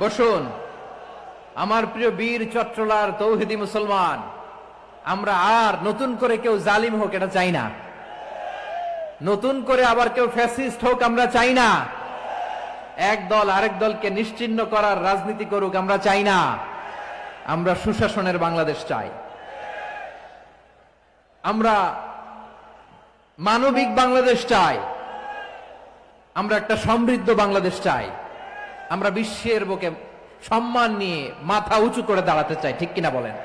বসুন আমার প্রিয় বীর চট্টলার তৌহিদি মুসলমান, আমরা আর নতুন করে কেউ জালিম হোক এটা চাই না, নতুন করে আবার কেউ ফ্যাসিস্ট হোক আমরা চাই না, এক দল আরেক দলকে নিশ্চিহ্ন করার রাজনীতি করুক আমরা চাই না। আমরা সুশাসনের বাংলাদেশ চাই, আমরা মানবিক বাংলাদেশ চাই, আমরা একটা সমৃদ্ধ বাংলাদেশ চাই, আমরা বিশ্বের বুকে সম্মান নিয়ে মাথা উঁচু করে দাঁড়াতে চাই, ঠিক কিনা বলেন?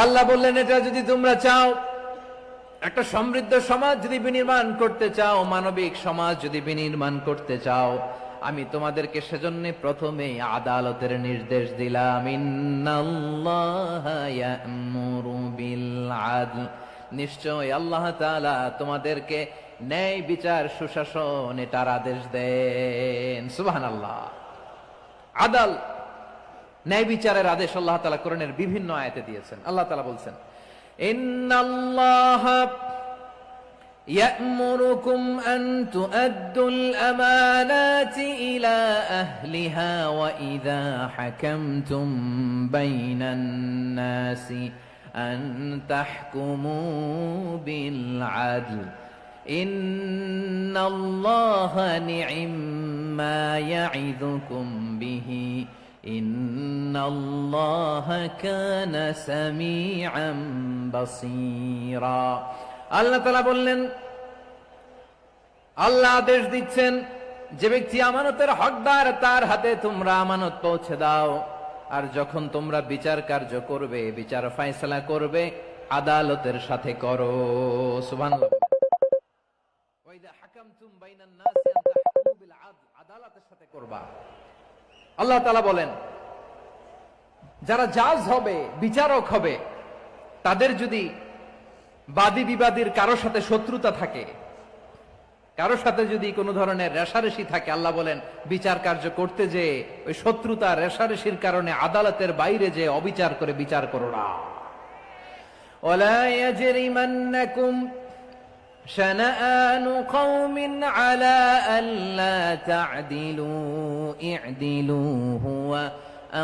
আল্লাহ বললেন, এটা যদি তোমরা চাও, একটা সমৃদ্ধ সমাজ যদি বিনির্মাণ করতে চাও, মানবিক সমাজ যদি বিনির্মাণ করতে চাও, আমি তোমাদেরকে সেজন্য প্রথমে আদালতের নির্দেশ দিলাম। ইন্নাল্লাহা ইয়া'মুরু বিল আদল, নিশ্চয় আল্লাহ তাআলা তোমাদেরকে ন্যায় বিচার সুশাসন এটার আদেশ দেন। সুবহানাল্লাহ। আদাল, ন্যায় বিচারের আদেশ আল্লাহ তাআলা কোরআনের বিভিন্ন আয়াতে দিয়েছেন। আল্লাহ তাআলা বলছেন, ইন্নাল্লাহা يأمركم أن تؤدوا الأمانات إلى أهلها وإذا حكمتم بين الناس أن تحكموا بالعدل إن الله نعم ما يعظكم به إن الله كان سميعا بصيرا। আল্লাহ তাআলা বললেন, আল্লাহ আদেশ দিচ্ছেন যে ব্যক্তি আমানতের হকদার তার হাতে তোমরা আমানত পৌঁছে দাও, আর যখন তোমরা বিচার কার্য করবে, বিচার ফয়সালা করবে, আদালতের সাথে করো। সুবহানাল্লাহ। ওয়া ইযা হাকামতুম বাইনান নাসি আন তাহকুমু বিল আদল, আদালতের সাথে করবা। আল্লাহ তাআলা বলেন, যারা জাজ হবে, বিচারক হবে, তাদের যদি বাদী বিবাদীর কারো সাথে শত্রুতা থাকে, কারো সাথে যদি কোনো ধরনের রেষারেষি থাকে, আল্লাহ বলেন বিচার কার্য করতে যে ওই শত্রুতা রেষারেষির কারণে আদালতের বাইরে যে অবিচার করে বিচার করো না। ওয়ালা ইয়াজরিমান্নাকুম শানাআনু কওমিন আলা আল্লা তা'দিলু ই'দিলু হুয়া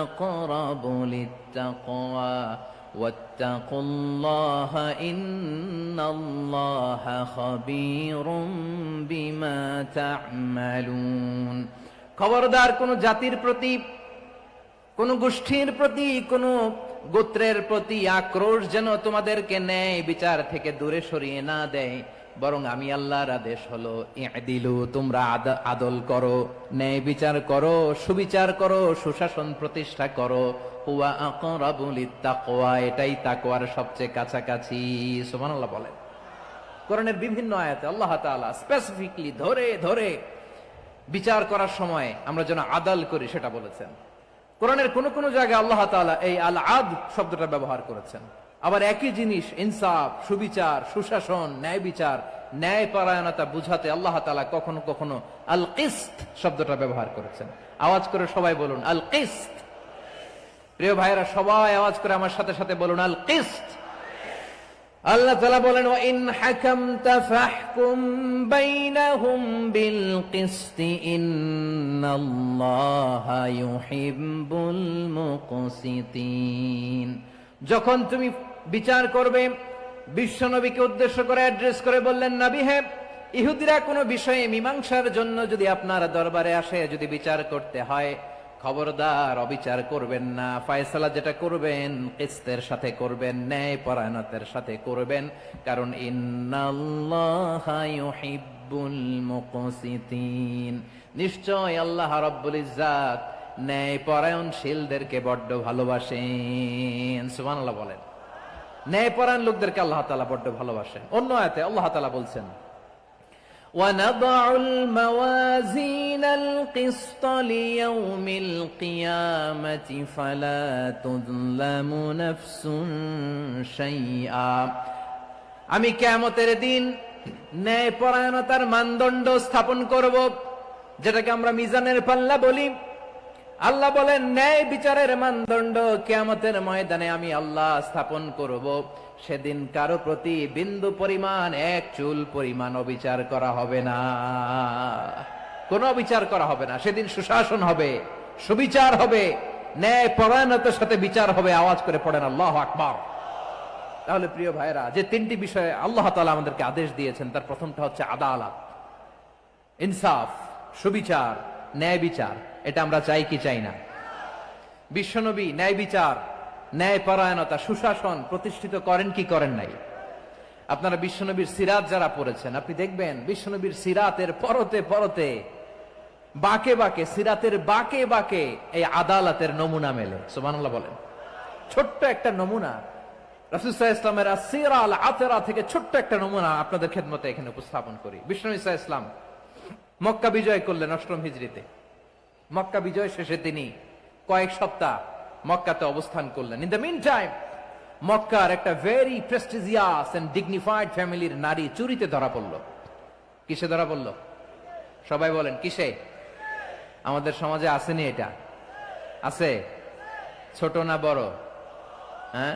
আকরাবু লিত্তাকওয়া ওয়াত্তাকুল্লাহা ইন্নাল্লাহা খাবীরুম বিমা তা'মালুন। খবরদার কোন জাতির প্রতি, কোন গোষ্ঠীর প্রতি, কোন গোত্রের প্রতি আক্রোশ যেন তোমাদেরকে ন্যায় বিচার থেকে দূরে সরিয়ে না দেয়, বরং আমি আল্লাহর আদেশ হলো ই'দিলু, তোমরা আদল করো, ন্যায় বিচার করো, সুবিচার করো, সুশাসন প্রতিষ্ঠা করো। হুয়া আকরাবু লিত্তাকওয়া, এটাই তাকওয়ার সবচেয়ে কাছাকাছি। সুবহানাল্লাহ বলেন। কোরআনের বিভিন্ন আয়াতে আল্লাহ তাআলা স্পেসিফিকলি ধরে ধরে বিচার করার সময় আমরা যেন আদাল করি সেটা বলেছেন। কোরআনের কোন কোন জায়গায় আল্লাহ তাআলা এই আল আদল শব্দটা ব্যবহার করেছেন। আবার একই জিনিস ইনসাফ, সুবিচার, সুশাসন, ন্যায় বিচার, ন্যায় পরায়ণতা বুঝাতে আল্লাহ তাআলা কখনো কখনো আল কিসত শব্দটা ব্যবহার করেছেন। আওয়াজ করে সবাই বলুন আল কিসত। প্রিয় ভাইরা, সবাই আওয়াজ করে আমার সাথে সাথে বলুন আল কিসত। আল্লাহ তাআলা বলেন, ওয়া ইন হাকামতা ফাহকুম বাইনাহুম বিল কিসতি ইন্নাল্লাহা ইউহিব্বুল মুকসিতিন। যখন তুমি বিচার করবে, বিশ্বনবীকে উদ্দেশ্য করে অ্যাড্রেস করে বললেন, নবী হে, ইহুদিরা কোনো বিষয়ে মীমাংসার জন্য যদি আপনার দরবারে আসে, যদি বিচার করতে হয়, খবরদার অবিচার করবেন না। ফয়সালা যেটা করবেন কিসতের সাথে করবেন, ন্যায় পরায়ণতার সাথে করবেন, কারণ ইন্নাল্লাহা ইউহিব্বুল মুকসিতিন, নিশ্চয় আল্লাহ রাব্বুল ইজ্জাত ন্যায় পরায়ণশীলদেরকে বড্ড ভালোবাসেন। সুবহানাল্লাহ বলেন। ন্যায় পরায়ণ লোকদেরকে আল্লাহ তাআলা বড্ড ভালোবাসেন। অন্য আয়াতে আল্লাহ তাআলা বলছেন, وَنَضَعُ الْمَوَازِينَ الْقِسْطَ لِيَوْمِ الْقِيَامَةِ فَلَا تُظْلَمُ نَفْسٌ شَيْئًا। আমি কিয়ামতের দিন ন্যায় পরায়ণতার মানদণ্ড স্থাপন করব, যেটাকে আমরা মিজানের পাল্লা বলি। আল্লাহ বলেন, ন্যায় বিচারের মানদণ্ড কিয়ামতের ময়দানে আমি আল্লাহ স্থাপন করব। সেদিন কারো প্রতি বিন্দু পরিমাণ, এক চুল পরিমাণ অবিচার করা হবে না, কোনো অবিচার করা হবে না। সেদিন সুশাসন হবে, সুবিচার হবে, ন্যায় পরায়ণতার সাথে বিচার হবে। আওয়াজ করে পড়েন আল্লাহু আকবার। তাহলে প্রিয় ভাইরা, যে তিনটি বিষয়ে আল্লাহ তাআলা আমাদেরকে আদেশ দিয়েছেন, তার প্রথমটা হচ্ছে আদালত, ইনসাফ, সুবিচার, ন্যায় বিচার। এটা আমরা চাই কি চাই না? বিশ্বনবী ন্যায় বিচার, ন্যায় পরায়ণতা, সুশাসন প্রতিষ্ঠিত করেন কি করেন নাই? আপনারা বিশ্বনবীর সিরাত যারা পড়েছেন, আপনি দেখবেন বিশ্বনবীর সিরাতের পরতে পরতে, বাঁকে বাঁকে, সিরাতের বাঁকে বাঁকে এই আদালতের নমুনা মেলে। সুবহানাল্লাহ বলেন। ছোট্ট একটা নমুনা রাসূল সাল্লাল্লাহু আলাইহি ওয়াসাল্লামের আসসিরা আল আতরা থেকে ছোট্ট একটা নমুনা আপনাদের খেদমতে এখানে উপস্থাপন করি। বিশ্বনবী সাল্লাল্লাহু আলাইহি ওয়াসাল্লাম মক্কা বিজয় করলেন ৮ম হিজরিতে। মক্কা বিজয় শেষে তিনি কয়েক সপ্তাহ মক্কাতে অবস্থান করলেন। ইন দ্য মিন টাইম মক্কার একটা ভেরি প্রেস্টিজিয়াস এন্ড ডিগনিফাইড ফ্যামিলির নারী চুরিতে ধরা পড়ল। কিসে ধরা পড়লো? সবাই বলেন কিসে? আমাদের সমাজে আসেনি এটা? আছে? ছোট না বড়? হ্যাঁ,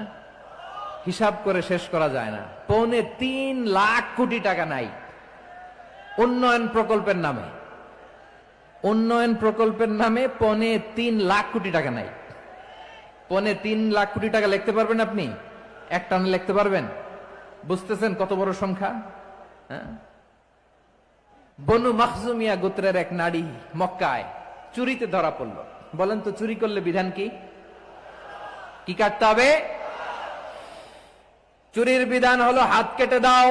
হিসাব করে শেষ করা যায় না। 3.25 কোটি টাকা নাই উন্নয়ন প্রকল্পের নামে। উন্নয়ন প্রকল্পের নামে 3.25 কোটি টাকা নাই। 3.25 কোটি টাকা লিখতে পারবেন আপনি? এক টানে লিখতে পারবেন? বুঝতেছেন কত বড় সংখ্যা? হ্যাঁ, বনু মাখজুমিয়া গোত্রের এক নারী মক্কায় চুরিতে ধরা পড়ল। বলেন তো চুরি করলে বিধান কি? কি কাটতে হবে? চুরির বিধান হলো হাত কেটে দাও,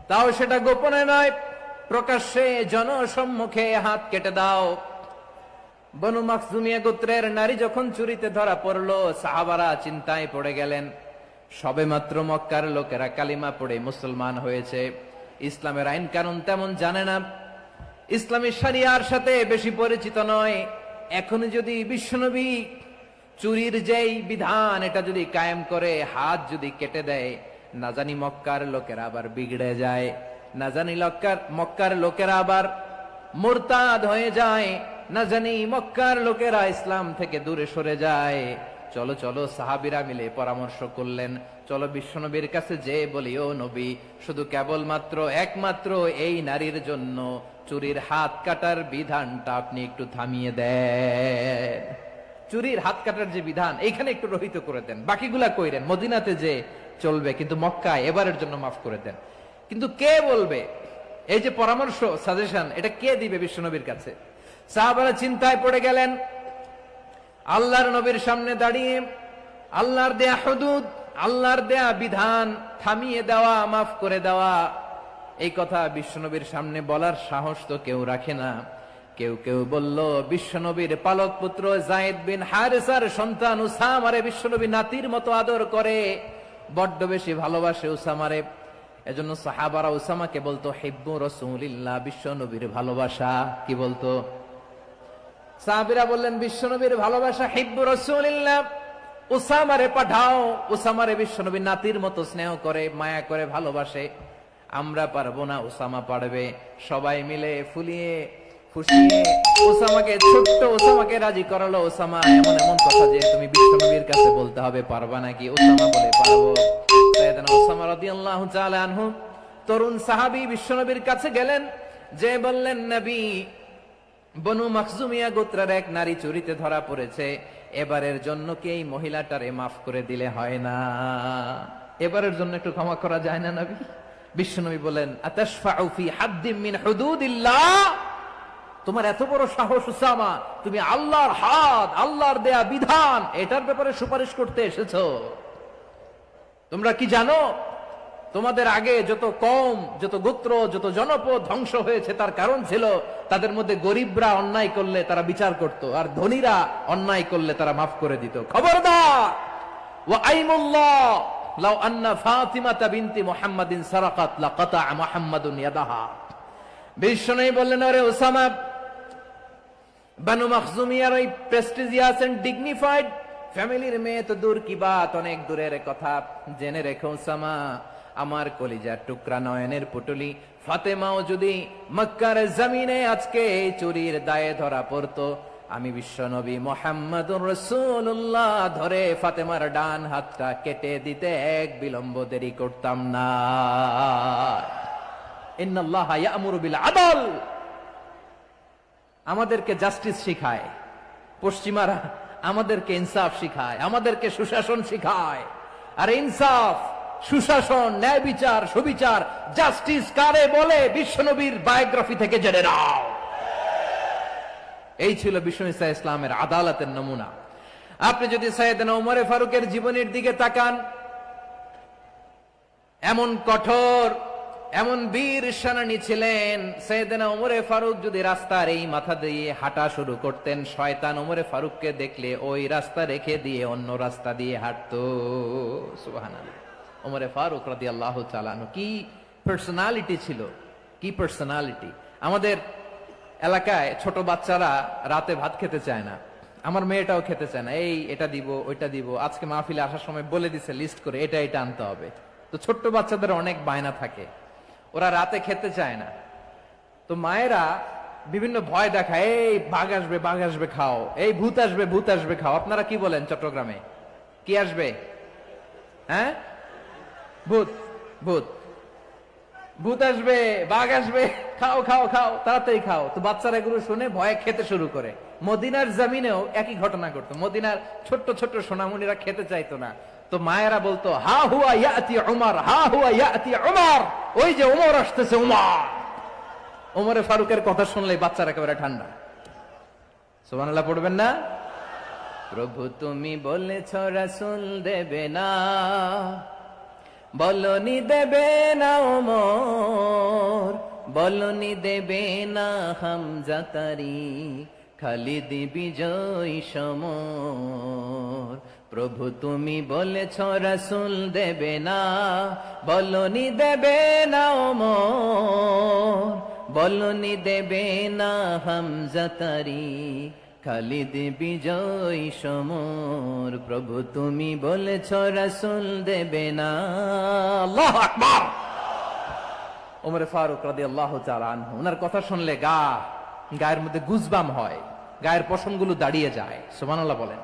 তাও সেটা গোপনে নয়, প্রকাশ্যে জনসম্মুখে হাত কেটে দাও। বনু মাখজুমিয়া গোত্রের নারী যখন চুরিতে ধরা পড়লো, সাহাবারা চিন্তায় পড়ে গেলেন। সবেমাত্র মক্কার লোকেরা কালিমা পড়ে মুসলমান হয়েছে, ইসলামের আইন কানুন তেমন জানে না, ইসলামী শরিয়ার সাথে বেশি পরিচিত নয়। এখন যদি বিশ্বনবী চুরির যেই বিধান এটা যদি কায়েম করে হাত যদি কেটে দেয়, না জানি মক্কার লোকেরা আবার বিগড়ে যায়, না জানি মক্কার লোকেরা আবার মুরতাদ হয়ে যায়, না জানি মক্কার লোকেরা ইসলাম থেকে দূরে সরে যায়। চলো চলো, সাহাবীরা মিলে পরামর্শ করলেন, চলো বিশ্বনবীর কাছে যে বলি, ও নবী, শুধু কেবলমাত্র একমাত্র এই নারীর জন্য চুরির হাত কাটার বিধানটা আপনি একটু থামিয়ে দেন। চুরির হাত কাটার যে বিধান এইখানে একটু রহিত করে দেন, বাকিগুলা কইরেন মদিনাতে যে চলবে, কিন্তু মক্কায় এবারের জন্য মাফ করে দেন। কিন্তু কে বলবে? এই যে পরামর্শ, সাজেশন, এটা কে দিবে বিশ্বনবীর কাছে? সাহাবারা চিন্তায় পড়ে গেলেন। আল্লাহর নবীর সামনে দাঁড়িয়ে আল্লাহর দেয়া হুদুদ, আল্লাহর দেয়া বিধান থামিয়ে দেওয়া, মাফ করে দেওয়া, এই কথা বিশ্বনবীর সামনে বলার সাহস তো কেউ রাখে না। কেউ কেউ বলল, বিশ্বনবীর পালক পুত্র যায়েদ বিন হারেসার সন্তান উসামারে বিশ্বনবী নাতির মতো আদর করে, বড্ড বেশি ভালোবাসে উসামারে। এজন্য সাহাবারা উসামাকে বলতো হিব্বু রাসূলিল্লাহ, বিশ্বনবীর ভালোবাসা। কি বলতো? সাহাবীরা বললেন, বিশ্বনবীর ভালোবাসা হিব্বু রাসূলিল্লাহ, উসামারে পাঠাও। উসামারে বিশ্বনবী নাতির মতো স্নেহ করে, মায়া করে, ভালোবাসে। আমরা পারবো না, উসামা পারবে। সবাই মিলে ফুলিয়ে ফুসিয়ে উসামাকে, ছোট্ট উসামাকে রাজি করালো। উসামা এমন এমন কথা যে তুমি বিশ্বনবীর কাছে বলতে হবে, পারবা নাকি? উসামা বলে, পারবো। সাইয়েদনা উসামা রাদিয়াল্লাহু তাআলা আনহু তরুণ সাহাবী বিশ্বনবীর কাছে গেলেন, যে বললেন, নবী, বনু মাখজুমিয়া গোত্রের এক নারী চুরিতে ধরা পড়েছে, এবারের জন্য কি এই মহিলাটারে মাফ করে দিলে হয় না? এবারের জন্য একটু ক্ষমা করা যায় না নবী? বিশ্বনবী বলেন, আতাশফাউ ফি হাদ্দিম মিন হুদুদিল্লাহ, তোমার এত বড় সাহস উসামা, তুমি আল্লাহর হাত, আল্লাহর দেয়া বিধান, এটার ব্যাপারে সুপারিশ করতে এসেছো? তোমরা কি জানো তোমাদের আগে যত কওম, যত গোত্র, যত জনপদ ধ্বংস হয়েছে তার কারণ ছিল তাদের মধ্যে গরিবরা অন্যায় করলে তারা বিচার করত, আর ধনীরা অন্যায় করলে তারা মাফ করে দিত। খবরদার! ওয়া আইমুল্লাহ লাউ আন্না ফাতিমাতা বিনতি মুহাম্মাদিন সারাকাত লাকাতা মুহাম্মাদুন ইয়াদাহা। বিশ্বনবী বললেন, আরে উসামা, বানু মাখজুমিয়ার ওই প্রেস্টিজিয়াস এন্ড ডিগনিফাইড ফ্যামিলির মেয়ে তো দূর কি বাত, অনেক দূরের কথা। জেনে রেখো উসামা, আমার কলিজার টুকরা, নয়নের পুটুলি ফাতেমাও যদি মক্কার জমিনে আজকে চুরির দায়ে ধরা পড়তো, আমি বিশ্বনবী মুহাম্মাদুর রাসূলুল্লাহ ধরে ফাতেমার ডান হাতটা কেটে দিতে এক বিলম্ব দেরি করতাম না। ইন্নাল্লাহা ইয়া'মুরু বিল আদল, আমাদেরকে জাস্টিস শিখায়। পশ্চিমারা আমাদেরকে ইনসাফ শিখায়, আমাদেরকে সুশাসন শিখায়। আর ইনসাফ, সুশাসন, ন্যায় বিচার, সুবিচার, জাস্টিস কারে বলে বিশ্বনবীর বায়োগ্রাফি থেকে জেনে নাও। এই ছিল বিষ্ণু ঈসা ইসলামের আদালতের নমুনা। আপনি যদি সাইয়েদনা ওমরে ফারুকের জীবনের দিকে তাকান, এমন কঠোর, এমন বীর সেনানী ছিলেন। সাইয়েদনা ওমরে ফারুক যদি রাস্তার এই মাথা দিয়ে হাঁটা শুরু করতেন, শয়তান ওমরে ফারুককে দেখলে ওই রাস্তা রেখে দিয়ে অন্য রাস্তা দিয়ে হাঁটতো। সুবহানাল্লাহ। ওমরে ফারুক রাদিয়াল্লাহু তাআলা আনহু কি পার্সোনালিটি ছিল, কি পার্সোনালিটি! আমাদের এলাকায় ছোট বাচ্চারা রাতে ভাত খেতে চায় না, আমার মেয়েটাও খেতে চায় না। এই এটা দিব, ওইটা দিব, আজকে মাহফিলে আসার সময় বলে দিছে লিস্ট করে, এটা এটা আনতে হবে। তো ছোট্ট বাচ্চাদের অনেক বায়না থাকে। ওরা রাতে খেতে চায় না, তো মায়েরা বিভিন্ন ভয় দেখায়, এই বাঘ আসবে খাও, এই ভূত আসবে খাও। আপনারা কি বলেন চট্টগ্রামে? কি আসবে? হ্যাঁ, ভূত ভূত ভূত আসবে, বাঘ আসবে, খাও খাও খাও, তাড়াতাড়ি খাও। তো বাচ্চারা এগুলো শুনে ভয়ে খেতে শুরু করে। মদিনার জমিনেও একই ঘটনা ঘটতো। মদিনার ছোট্ট ছোট্ট সোনামণিরা খেতে চাইতো না, তো মায়েরা বলতো, হা হুয়া ইয়াতি উমর, হা হুয়া ইয়াতি উমর, ওই যে উমর আসতেছে, উমর। ওমরে ফারুকের কথা শুনলে বাচ্চারা একেবারে ঠান্ডা। সুবহানাল্লাহ পড়বেন না? প্রভু তুমি বলেছ রাসূল দেবে না, বলনি দেবে না ওমর, বলনি দেবে না হামজা তারি, খালিদ বিজয় সমর। প্রভু তুমি বলেছ রাসূল দেবে না, বলনি দেবে না ওমর, বলনি দেবে না হামজা তারি, খালিদ বিজয় সমর। প্রভু তুমি বলেছ রাসূল দেবে না। আল্লাহু আকবার। ওমর ফারুক রাদিয়াল্লাহু তাআলা আনহু, ওনার কথা শুনলে গায়ের মধ্যে গুজবাম হয়, গায়ের পশমগুলো দাঁড়িয়ে যায়। সুবহানাল্লাহ বলেন।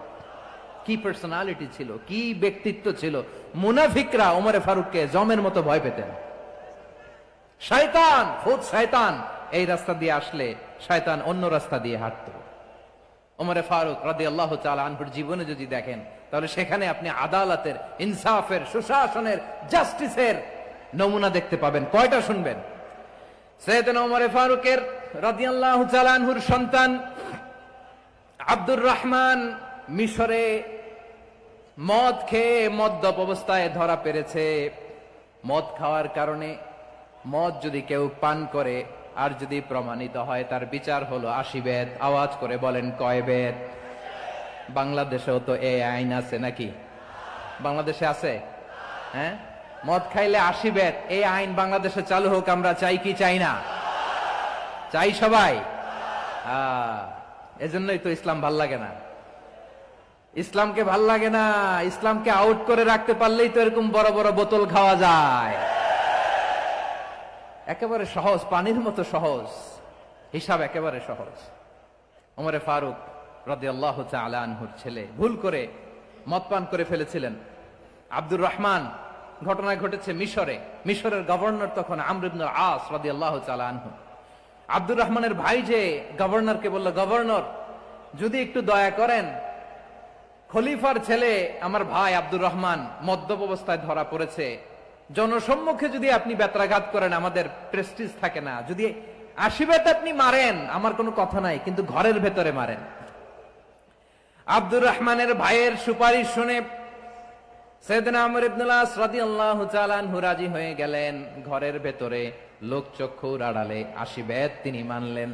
কি পার্সোনালিটি ছিল, কি ব্যক্তিত্ব ছিল। মুনাফিকরা ওমর ফারুককে জমের মতো ভয় পেতেন। শয়তান, খুদ শয়তান এই রাস্তা দিয়ে আসলে শয়তান অন্য রাস্তা দিয়ে হাঁটতো। ওমর ফারুক রাদিয়াল্লাহু তাআলা আনহুর জীবনে যদি দেখেন, তাহলে সেখানে আপনি আদালতের, ইনসাফের, সুশাসনের, জাস্টিসের নমুনা দেখতে পাবেন। কয়টা শুনবেন? সাইয়েদনা ওমর ফারুকের রাদিয়াল্লাহু তাআলা আনহুর সন্তান আব্দুর রহমান মিশরে মদ খেয়ে মদ্যপ অবস্থায় ধরা পড়েছে। মদ খাওয়ার কারণে, মদ যদি কেউ পান করে আর যদি প্রমাণিত হয়, তার বিচার হলো 80 বেত। আওয়াজ করে বলেন কয় বেত? বাংলাদেশেও তো এই আইন আছে নাকি? বাংলাদেশে আছে? হ্যাঁ, মদ খাইলে 80 বেত, এই আইন বাংলাদেশে চালু হোক। আমরা চাই কি চাই না? চাই সবাই। এজন্যই তো ইসলাম ভাল লাগে না। ইসলামকে ভাল লাগে না। ইসলামকে আউট করে রাখতে পারলেই তো এরকম বড় বড় বোতল খাওয়া যায়। একেবারে সহজ, পানির মতো সহজ হিসাব, একেবারে সহজ। ওমরে ফারুক রাদিয়াল্লাহু তাআলা আনহুর ছেলে ভুল করে মদ পান করে ফেলেছিলেন। আব্দুর রহমান, ঘটনা ঘটেছে মিশরে। মিশরের গভর্নর তখন আমর ইবনে আস রাদিয়াল্লাহু তাআলা আনহু। আব্দুর রহমানের ভাই যে গভর্নরকে বলল, গভর্নর যদি একটু দয়া করেন, খলিফার ছেলে আমার ভাই আব্দুর রহমান মদ্যপ অবস্থায় ধরা পড়েছে, জনসম্মুখে যদি আপনি বেত্রাঘাত করেন আমাদের প্রেস্টিজ থাকে না, যদি 80 বেত আপনি মারেন আমার কোনো কথা নাই, কিন্তু ঘরের ভেতরে মারেন। আব্দুর রহমানের ভাইয়ের সুপারিশ শুনে সাইয়েদনা আমর ইবনে আস রাদিয়াল্লাহু তাআলা আনহু রাজি হয়ে গেলেন। ঘরের ভেতরে লোকচক্ষুর আড়ালে 80 বেত তিনি মানলেন।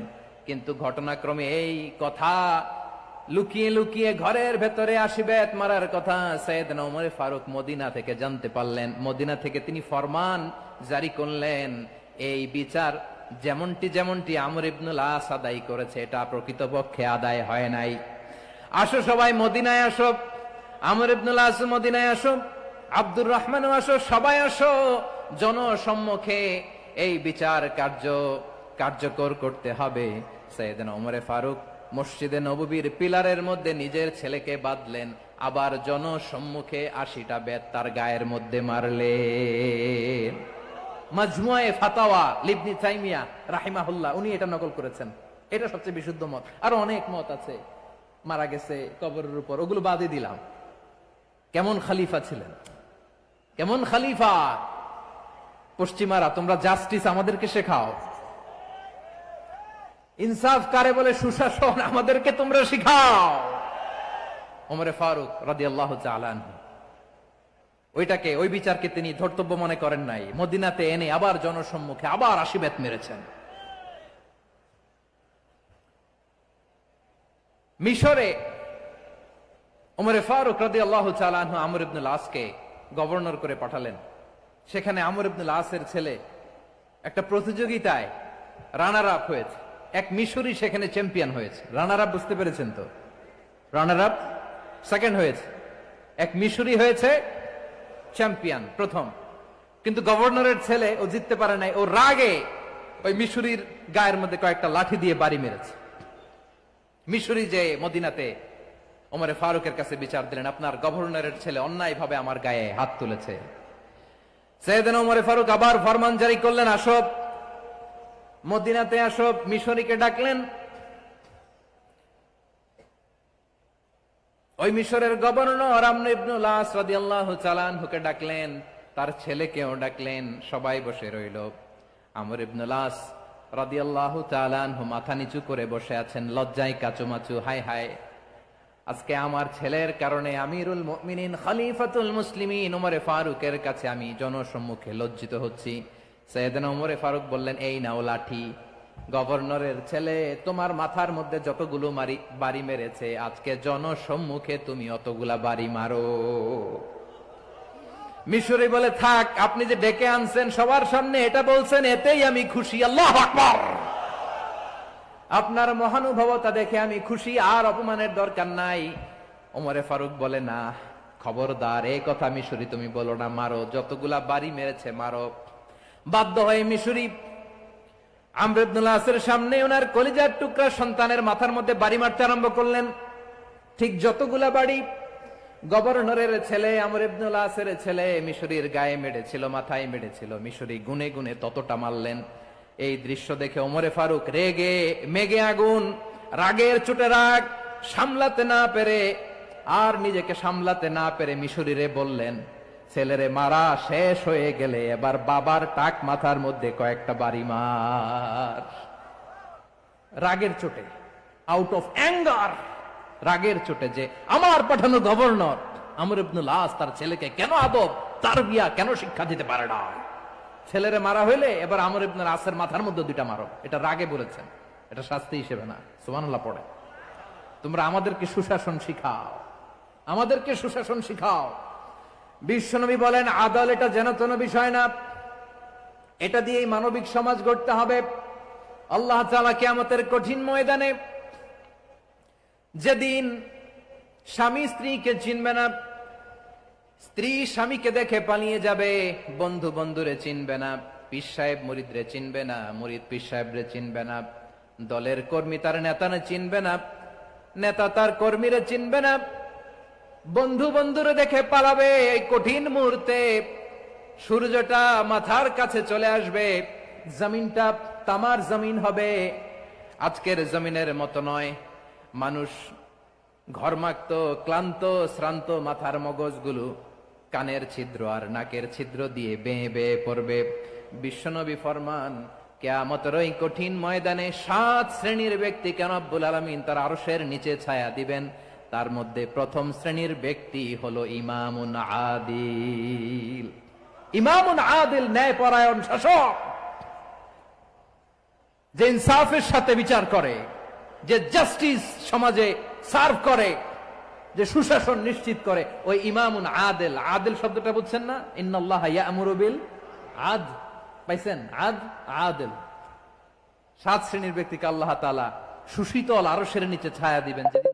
কিন্তু ঘটনাক্রমে এই কথা লুকিয়ে লুকিয়ে ঘরের ভেতরে 80 বেত মারার কথা সাইয়েদনা ওমর ফারুক মদিনা থেকে জানতে পারলেন। মদিনা থেকে তিনি ফরমান জারি করলেন, এই বিচার যেমনটি আমর ইবনে আস আদায় করেছে, এটা প্রকৃতপক্ষে আদায় হয় নাই। আসো সবাই মদিনায় আসো, আমর ইবনে আস মদিনায় আসো, আব্দুর রহমানও আসো, সবাই আসো, জনসম্মুখে এই বিচার কার্যকর করতে হবে। সাইয়েদনা ওমর ফারুক মসজিদে নববীর পিলারের মধ্যে নিজের ছেলেকে বাঁধলেন, আবার জনসম্মুখে 80টা বেত তার গায়ের মধ্যে মারলেন। মাজমুয়ে ফাতাওয়া ইবনে তাইমিয়া রাহিমাহুল্লাহ উনি এটা নকল করেছেন। এটা সবচেয়ে বিশুদ্ধ মত। আরো অনেক মত আছে, মারা গেছে কবরের উপর, ওগুলো বাদই দিলাম। কেমন খলিফা ছিলেন, কেমন খলিফা! পশ্চিমারা তোমরা জাস্টিস আমাদেরকে শেখাও, ইনসাফ কারে বলে, সুশাসন আমাদেরকে তোমরা শিখাও। ওমর ফারুক রাদিয়াল্লাহু তাআলা আনহু ওই বিচারকে তিনি ধর্তব্য মনে করেন নাই। মদিনাতে এনে আবার জনসম্মুখে আবার 80 বেত মেরেছেন। মিশরে ওমর ফারুক রাদিয়াল্লাহু তাআলা আনহু আমর ইবনে আসকে গভর্নর করে পাঠালেন। সেখানে আমর ইবনে আসের ছেলে একটা প্রতিযোগিতায় রানার আপ হয়েছে। এক মিশরি সেখানে চ্যাম্পিয়ন হয়েছে। রানার আপ বুঝতে পেরেছেন তো? রানার আপ সেকেন্ড হয়েছে, এক মিশরি হয়েছে চ্যাম্পিয়ন প্রথম। কিন্তু গভর্নরের ছেলে ও জিততে পারে নাই, ও রাগে ওই মিশরীর গায়ের মধ্যে কয়েকটা লাঠি দিয়ে বাড়ি মেরেছে। মিশরী যে মদিনাতে ওমরে ফারুকের কাছে বিচার দিলেন, আপনার গভর্নরের ছেলে অন্যায় ভাবে আমার গায়ে হাত তুলেছে। সাইয়েদনা ওমরে ফারুক আবার ফরমান জারি করলেন, আসো মদিনাতে আসো। মিশরীকে ডাকলেন। ওই মিশরের গভর্নর আমর ইবনুল আস রাদিয়াল্লাহু তাআলা আনহুকে ডাকলেন, তার ছেলেকেও ডাকলেন, সবাই বসে রইল। আমর ইবনুল আস রাদিয়াল্লাহু তাআলা আনহু মাথা নিচু করে বসে আছেন, লজ্জায় কাচুমাচু। হায় হায়, আজকে আমার ছেলের কারণে আমিরুল মুমিনিন খলিফাতুল মুসলিমিন ওমরে ফারুকের কাছে আমি জনসম্মুখে লজ্জিত হচ্ছি। সাইয়েদনা ওমরে ফারুক বললেন, এই নাও লাঠি, গভর্নরের ছেলে তোমার মাথার মধ্যে যতগুলো বাড়ি মেরেছে, আজকে জনসম্মুখে তুমি অতগুলা বাড়ি মারো। মিশরী বলে, থাক, আপনি যে ডেকে আনছেন সবার সামনে এটা বলছেন, এতেই আমি খুশি। আল্লাহু আকবার। আপনার মহানুভবতা দেখে আমি খুশি, আর অপমানের দরকার নাই। ওমরে ফারুক বলে, না, খবরদার, এই কথা মিশরী তুমি বলো না, মারো, যতগুলা বাড়ি মেরেছে মারো। বাধ্য হয়ে মিশরী আমর ইবনুল আসের সামনে ওনার কলিজার টুকরা সন্তানের মাথার মধ্যে বাড়ি মারতে আরম্ভ করলেন। ঠিক যতগুলা বাড়ি গভর্নরের ছেলে আমর ইবনুল আসের ছেলে মিশরীর গায়ে মেরেছিল, মাথায় মেরেছিল, মিশরী গুনে গুনে ততটা মারলেন। এই দৃশ্য দেখে ওমরে ফারুক রেগে মেগে আগুন, রাগের চোটে রাগ সামলাতে না পেরে, আর নিজেকে সামলাতে না পেরে মিশরীরে বললেন, ছেলেরে মারা শেষ হয়ে গেলে এবার বাবার টাক মাথার মধ্যে কয়েকটা বাড়ি মার। রাগের চোটে, আউট অফ অ্যাঙ্গার, রাগের চোটে, যে আমার পাঠানো গভর্নর আমর ইবনুল আস তার ছেলেকে কেন আদব তারবিয়া কেন শিক্ষা দিতে পারে না। ছেলেরে মারা হইলে এবার আমর ইবনুল আসের মাথার মধ্যে দুইটা মারো। এটা রাগে বলেছেন, এটা শাস্তি হিসেবে না। সুবহানাল্লাহ পড়ে। তোমরা আমাদেরকে সুশাসন শিখাও, আমাদেরকে সুশাসন শিখাও। বিশ্বনবী বলেন, আদল এটা যেন তেন বিষয় না, এটা দিয়েই মানবিক সমাজ গড়তে হবে। আল্লাহ তাআলা কিয়ামতের কঠিন ময়দানে, যেদিন স্বামী স্ত্রীকে চিনবে না, স্ত্রী স্বামীকে দেখে পালিয়ে যাবে, বন্ধু বন্ধুরে চিনবে না, পীর সাহেব মুরিদরে চিনবে না, মুরিদ পীর সাহেবরে চিনবে না, দলের কর্মী তার নেতারে চিনবে না, নেতা তার কর্মীরে চিনবে না, বন্ধু বন্ধুরে দেখে পালাবে। এই কঠিন মুহূর্তে সূর্যটা মাথার কাছে চলে আসবে, জমিনটা তামার জমিন হবে। আজকের জমিনের মতো নয়, মানুষ ঘর্মাক্ত, ক্লান্ত, শ্রান্ত মাথার মগজগুলো কানের ছিদ্র আর নাকের ছিদ্র দিয়ে বেয়ে বেয়ে পড়বে। বিশ্বনবী ফরমান, কিয়ামতের ওই কঠিন ময়দানে 7 শ্রেণীর ব্যক্তিকে রব্বুল আলামিন তার আরশের নিচে ছায়া দিবেন। তার মধ্যে প্রথম শ্রেণীর ব্যক্তি হলো ইমামুন আদিল। ইমামুন আদিল, ন্যায়পরায়ণ শাসক, যে ইনসাফের সাথে বিচার করে, যে জাস্টিস সমাজে সার্ভ করে, যে সুশাসন নিশ্চিত করে, ওই ইমামুন আদিল। আদিল শব্দটা বুঝছেন না? ইন্নাল্লাহা ইয়া'মুরু বিল আদল, পাইছেন? আদিল। 7 শ্রেণীর ব্যক্তিকে আল্লাহ তাআলা সুশীতল আরশের নিচে ছায়া দিবেন, যেদিন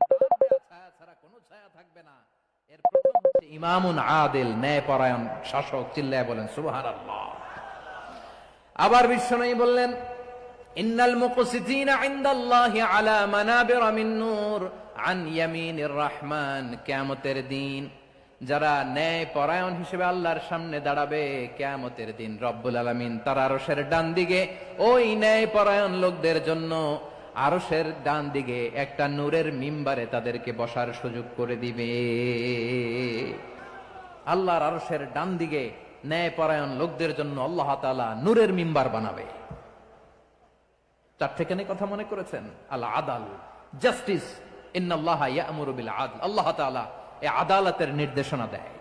ছায়া ছাড়া কোনো ছায়া থাকবে না। এর প্রথম হচ্ছে ইমামুন আদিল, ন্যায়পরায়ণ শাসক। চিল্লায় বলেন সুবহানাল্লাহ। আবার বিশ্বনবী বললেন, ইন্নাল মুকসিতিনা ইনদাল্লাহি আলা মানাবিরা মিন নূর আন ইয়ামিনির রহমান। কিয়ামতের দিন যারা ন্যায় পরায়ণ হিসেবে আল্লাহর সামনে দাঁড়াবে, কিয়ামতের দিন রব্বুল আলামিন তার আরশের ডান দিকে ওই ন্যায় পরায়ণ লোকদের জন্য আরশের ডান দিকে একটা নূরের মিম্বারে তাদেরকে বসার সুযোগ করে দিবে। আল্লাহর আরশের ডান দিকে ন্যায় পরায়ণ লোকদের জন্য আল্লাহ তাআলা নূরের মিম্বার বানাবে। 4 ঠিকানে কথা মনে করেছেন? আল আদাল, জাস্টিস। ইন্নাল্লাহা ইয়া'মুরু বিল আদল। আল্লাহ তাআলা এই আদালতের নির্দেশনা দেয়,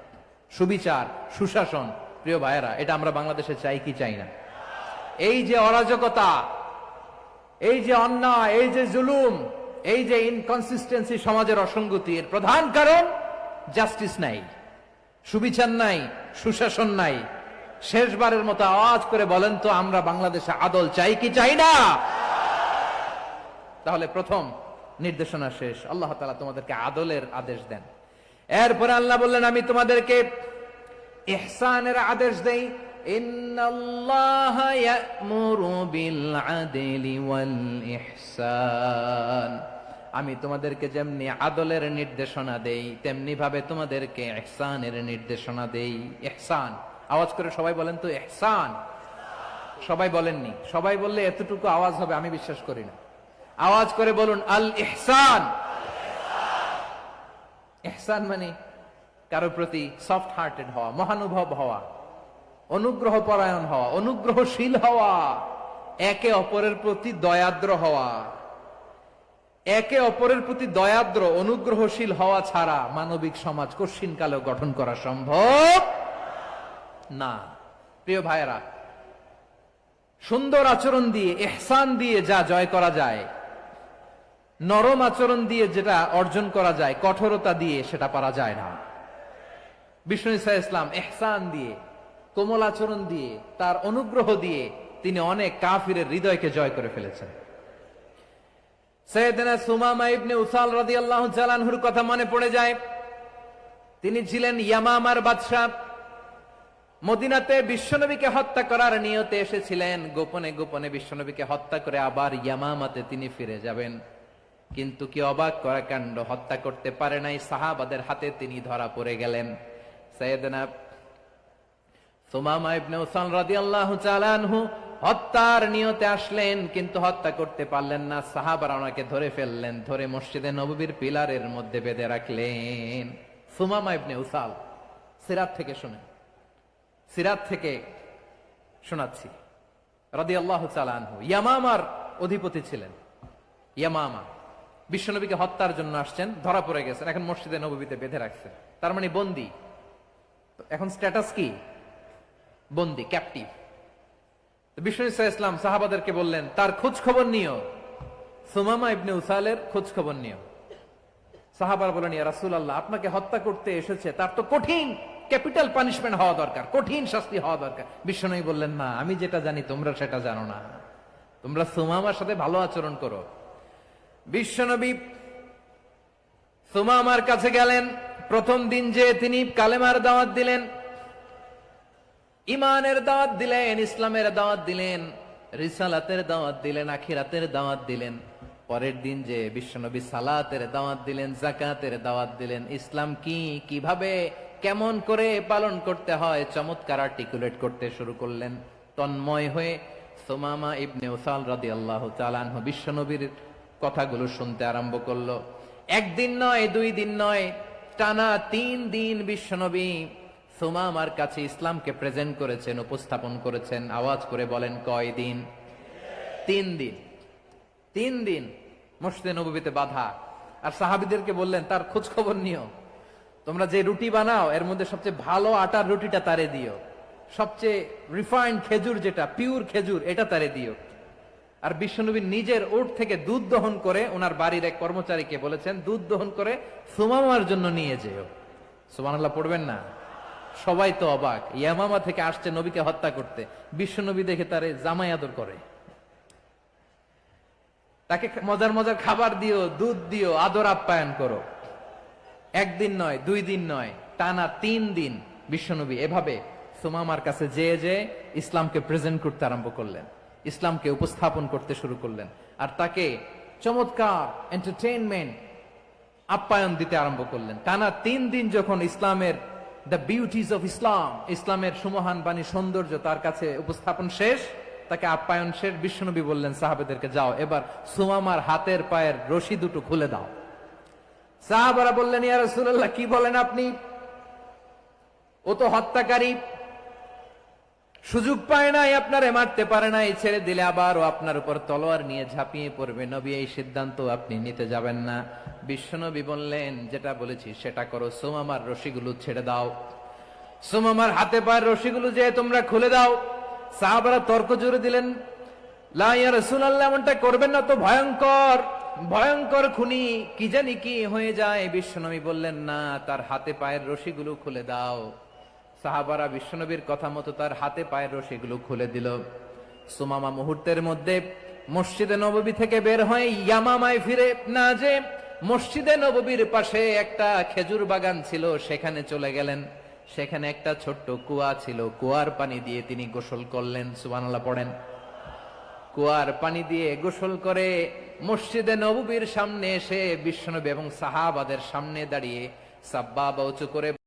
সুবিচার, সুশাসন। প্রিয় ভাইয়েরা, এটা আমরা বাংলাদেশে চাই কি চাই না? এই যে অরাজকতা, এই যে অন্যায়, এই যে জুলুম, এই যে ইনকনসিস্টেন্সি, সমাজের অসঙ্গতি, এর প্রধান কারণ জাস্টিস নাই, সুবিচার নাই, সুশাসন নাই। শেষবারের মতো আওয়াজ করে বলেন তো, আমরা বাংলাদেশে আদল চাই কি চাই না? তাহলে প্রথম নির্দেশনা শেষ। আল্লাহ তাআলা তোমাদেরকে আদলের আদেশ দেন। এরপরে আল্লাহ বললেন, আমি তোমাদেরকে ইহসানের আদেশ দেই। ইন্নাল্লাহা ইয়া'মুরু বিল আদলি ওয়াল ইহসান, আমি তোমাদেরকে যেমনি আদলের নির্দেশনা দেই তেমনি ভাবে তোমাদেরকে ইহসানের নির্দেশনা দেই। ইহসান, আওয়াজ করে সবাই বলেন তো ইহসান। সবাই বলেননি, সবাই বললে এতটুকু আওয়াজ হবে আমি বিশ্বাস করি না। আওয়াজ করে বলুন আল ইহসান। ইহসান মানে কারো প্রতি সফট হার্টেড হওয়া, মহানুভব হওয়া, অনুগ্রহ পরায়ণ হওয়া, অনুগ্রহশীল হওয়া, একে অপরের প্রতি দয়াদ্র হওয়া। একে অপরের প্রতি দয়াদ্র অনুগ্রহশীল হওয়া ছাড়া মানবিক সমাজ কশিনকালেও গঠন করা সম্ভব না। প্রিয় ভাইয়েরা, সুন্দর আচরণ দিয়ে, ইহসান দিয়ে যা জয় করা যায়, নরম আচরণ দিয়ে যেটা অর্জন করা যায়, কঠোরতা দিয়ে সেটা পারা যায় না। বিষ্ণু ঈসা ইসলাম ইহসান দিয়ে, কোমল আচরণ দিয়ে, তার অনুগ্রহ দিয়ে তিনি অনেক কাফিরের হৃদয়কে জয় করে ফেলেছেন। সাইয়েদনা সুমামা ইবনে উসাল রাদিয়াল্লাহু তাআলা আনহুর কথা মনে পড়ে যায়। তিনি ছিলেন ইয়ামামার বাদশা। মদিনাতে বিশ্বনবীকে হত্যা করার নিয়তে এসেছিলেন, গোপনে গোপনে বিশ্বনবীকে হত্যা করে আবার ইয়ামামাতে তিনি ফিরে যাবেন। কিন্তু কি অবাক করা কাণ্ড, হত্যা করতে পারে নাই, সাহাবাদের হাতে তিনি ধরা পড়ে গেলেন। সাইয়েদনা সুমামা ইবনে উসাল রাদিয়াল্লাহু তাআলা আনহু হত্যার নিয়তে আসলেন, কিন্তু হত্যা করতে পারলেন না। সাহাবারা ওনাকে ধরে ফেললেন, ধরে মসজিদে নববীর পিলারের মধ্যে বেঁধে রাখলেন। সুমামা ইবনে উসাল, সিরাত থেকে শুনেন, সিরাত থেকে শোনাচ্ছি। রাদিয়াল্লাহু তাআলা আনহু ইয়ামামার অধিপতি ছিলেন। ইয়ামামা বিশ্বনবীকে হত্যার জন্য আসছেন, ধরা পড়ে গেছেন, এখন মসজিদে নববীতে বেঁধে রাখছেন, তার মানে বন্দী। এখন স্ট্যাটাস কি? বন্দী, ক্যাপটিভ। বিষ্ণু ঈসা ইসলাম সাহাবাদেরকে বললেন তার খোঁজ খবর নিও, সুমামা ইবনে উসালের খোঁজ খবর নিও। সাহাবারা বলেন ইয়া রাসূলুল্লাহ, আপনাকে হত্যা করতে এসেছে, তার তো কঠিন ক্যাপিটাল পানিশমেন্ট হওয়া দরকার, কঠিন শাস্তি হওয়া দরকার। বিশ্বনবী বললেন না, আমি যেটা জানি তোমরা সেটা জানো না, তোমরা সুমামার সাথে ভালো আচরণ করো। বিশ্বনবী সুমামার কাছে গেলেন। প্রথম দিন যে তিনি কালেমার দাওয়াত দিলেন, ইমানের দাওয়াত দিলেন, ইসলামের দাওয়াত দিলেন, রিসালাতের দাওয়াত দিলেন, আখিরাতের দাওয়াত দিলেন। পরের দিন যে বিশ্বনবী সালাতের দাওয়াত দিলেন, যাকাতের দাওয়াত দিলেন, ইসলাম কি, কিভাবে, কেমন করে পালন করতে হয় চমৎকার আর্টিকুলেট করতে শুরু করলেন। তন্ময় হয়ে সুমামা ইবনে উসাল রাদিয়াল্লাহু তাআলা আনহু বিশ্বনবীর কথাগুলো শুনতে আরম্ভ করলো। একদিন নয়, দুই দিন নয়, টানা 3 দিন বিশ্বনবী সুমামার কাছে ইসলামকে প্রেজেন্ট করেছেন, উপস্থাপন করেছেন। আওয়াজ করে বলেন কয় দিন? 3 দিন। 3 দিন মসজিদে নববীতে বাধা। আর সাহাবীদেরকে বললেন তার খোঁজ খবর নিও, তোমরা যে রুটি বানাও এর মধ্যে সবচেয়ে ভালো আটার রুটিটা তারে দিও, সবচেয়ে রিফাইন্ড খেজুর, যেটা পিওর খেজুর, এটা তারে দিও। আর বিশ্বনবী নিজের উট থেকে দুধ দহন করে ওনার বাড়ির এক কর্মচারীকে বলেছেন দুধ দহন করে সুমামার জন্য নিয়ে যেও। সুবহানাল্লাহ পড়বেন না? সবাই তো অবাক, ইয়ামামা থেকে আসছে নবীকে হত্যা করতে, বিশ্বনবী দেখে তারে জামাই আদর করে, তাকে মজার মজার খাবার দিও, দুধ দিও, আদর আপ্যায়ন করো। একদিন নয়, 2 দিন নয়, টানা 3 দিন বিশ্বনবী এভাবে সুমামার কাছে যেয়ে ইসলামকে প্রেজেন্ট করতে আরম্ভ করলেন, ইসলামকে উপস্থাপন করতে শুরু করলেন। আর তাকে চমৎকার এন্টারটেইনমেন্ট, আপ্যায়ন দিতে আরম্ভ করলেন। টানা 3 দিন যখন ইসলামের দ্য বিউটিজ অফ ইসলাম, ইসলামের সুমহান বাণী, সৌন্দর্য তার কাছে উপস্থাপন শেষ, তাকে আপ্যায়ন শেষ, বিশ্বনবী বললেন সাহাবাদেরকে যাও এবার সুমামার হাতের পায়ের রশি দুটো খুলে দাও। সাহাবারা বললেন ইয়া রাসূলুল্লাহ, কি বলেন আপনি? ও তো হত্যাকারী, সুযোগ পায় নাই, আপনারে মারতে পারে নাই, ছেড়ে দিলে আবার ও আপনার উপর তলোয়ার নিয়ে ঝাঁপিয়ে পড়বে। নবী, এই সিদ্ধান্ত আপনি নিতে যাবেন না। বিশ্বনবী বললেন যেটা বলেছি সেটা করো, সুমামার রশিগুলো ছেড়ে দাও, সুমামার হাতে পায়ের রশিগুলো যে তোমরা খুলে দাও। সাহাবারা তর্ক জুড়ে দিলেন, লা ইয়া রাসূলুল্লাহ, এমনটা করবেন না, তো ভয়ঙ্কর, ভয়ঙ্কর খুনি, কি জানি কি হয়ে যায়। বিশ্বনবী বললেন না, তার হাতে পায়ের রশিগুলো খুলে দাও। সাহাবারা বিশ্বনবীর কথা মতো তার হাতে পায়ের রশিগুলো খুলে দিল। সুমামা মুহূর্তের মধ্যে মসজিদে নববী থেকে বের হয়ে ইয়ামামায় ফিরে না যে মসজিদে নববীর পাশে একটা খেজুর বাগান ছিল সেখানে চলে গেলেন। সেখানে একটা ছোট্ট কুয়া ছিল, কুয়ার পানি দিয়ে তিনি গোসল করলেন। সুবহানাল্লাহ পড়েন। কুয়ার পানি দিয়ে গোসল করে মসজিদে নববীর সামনে এসে বিশ্বনবী এবং সাহাবাদের সামনে দাঁড়িয়ে সাব্বাবা উঁচু করে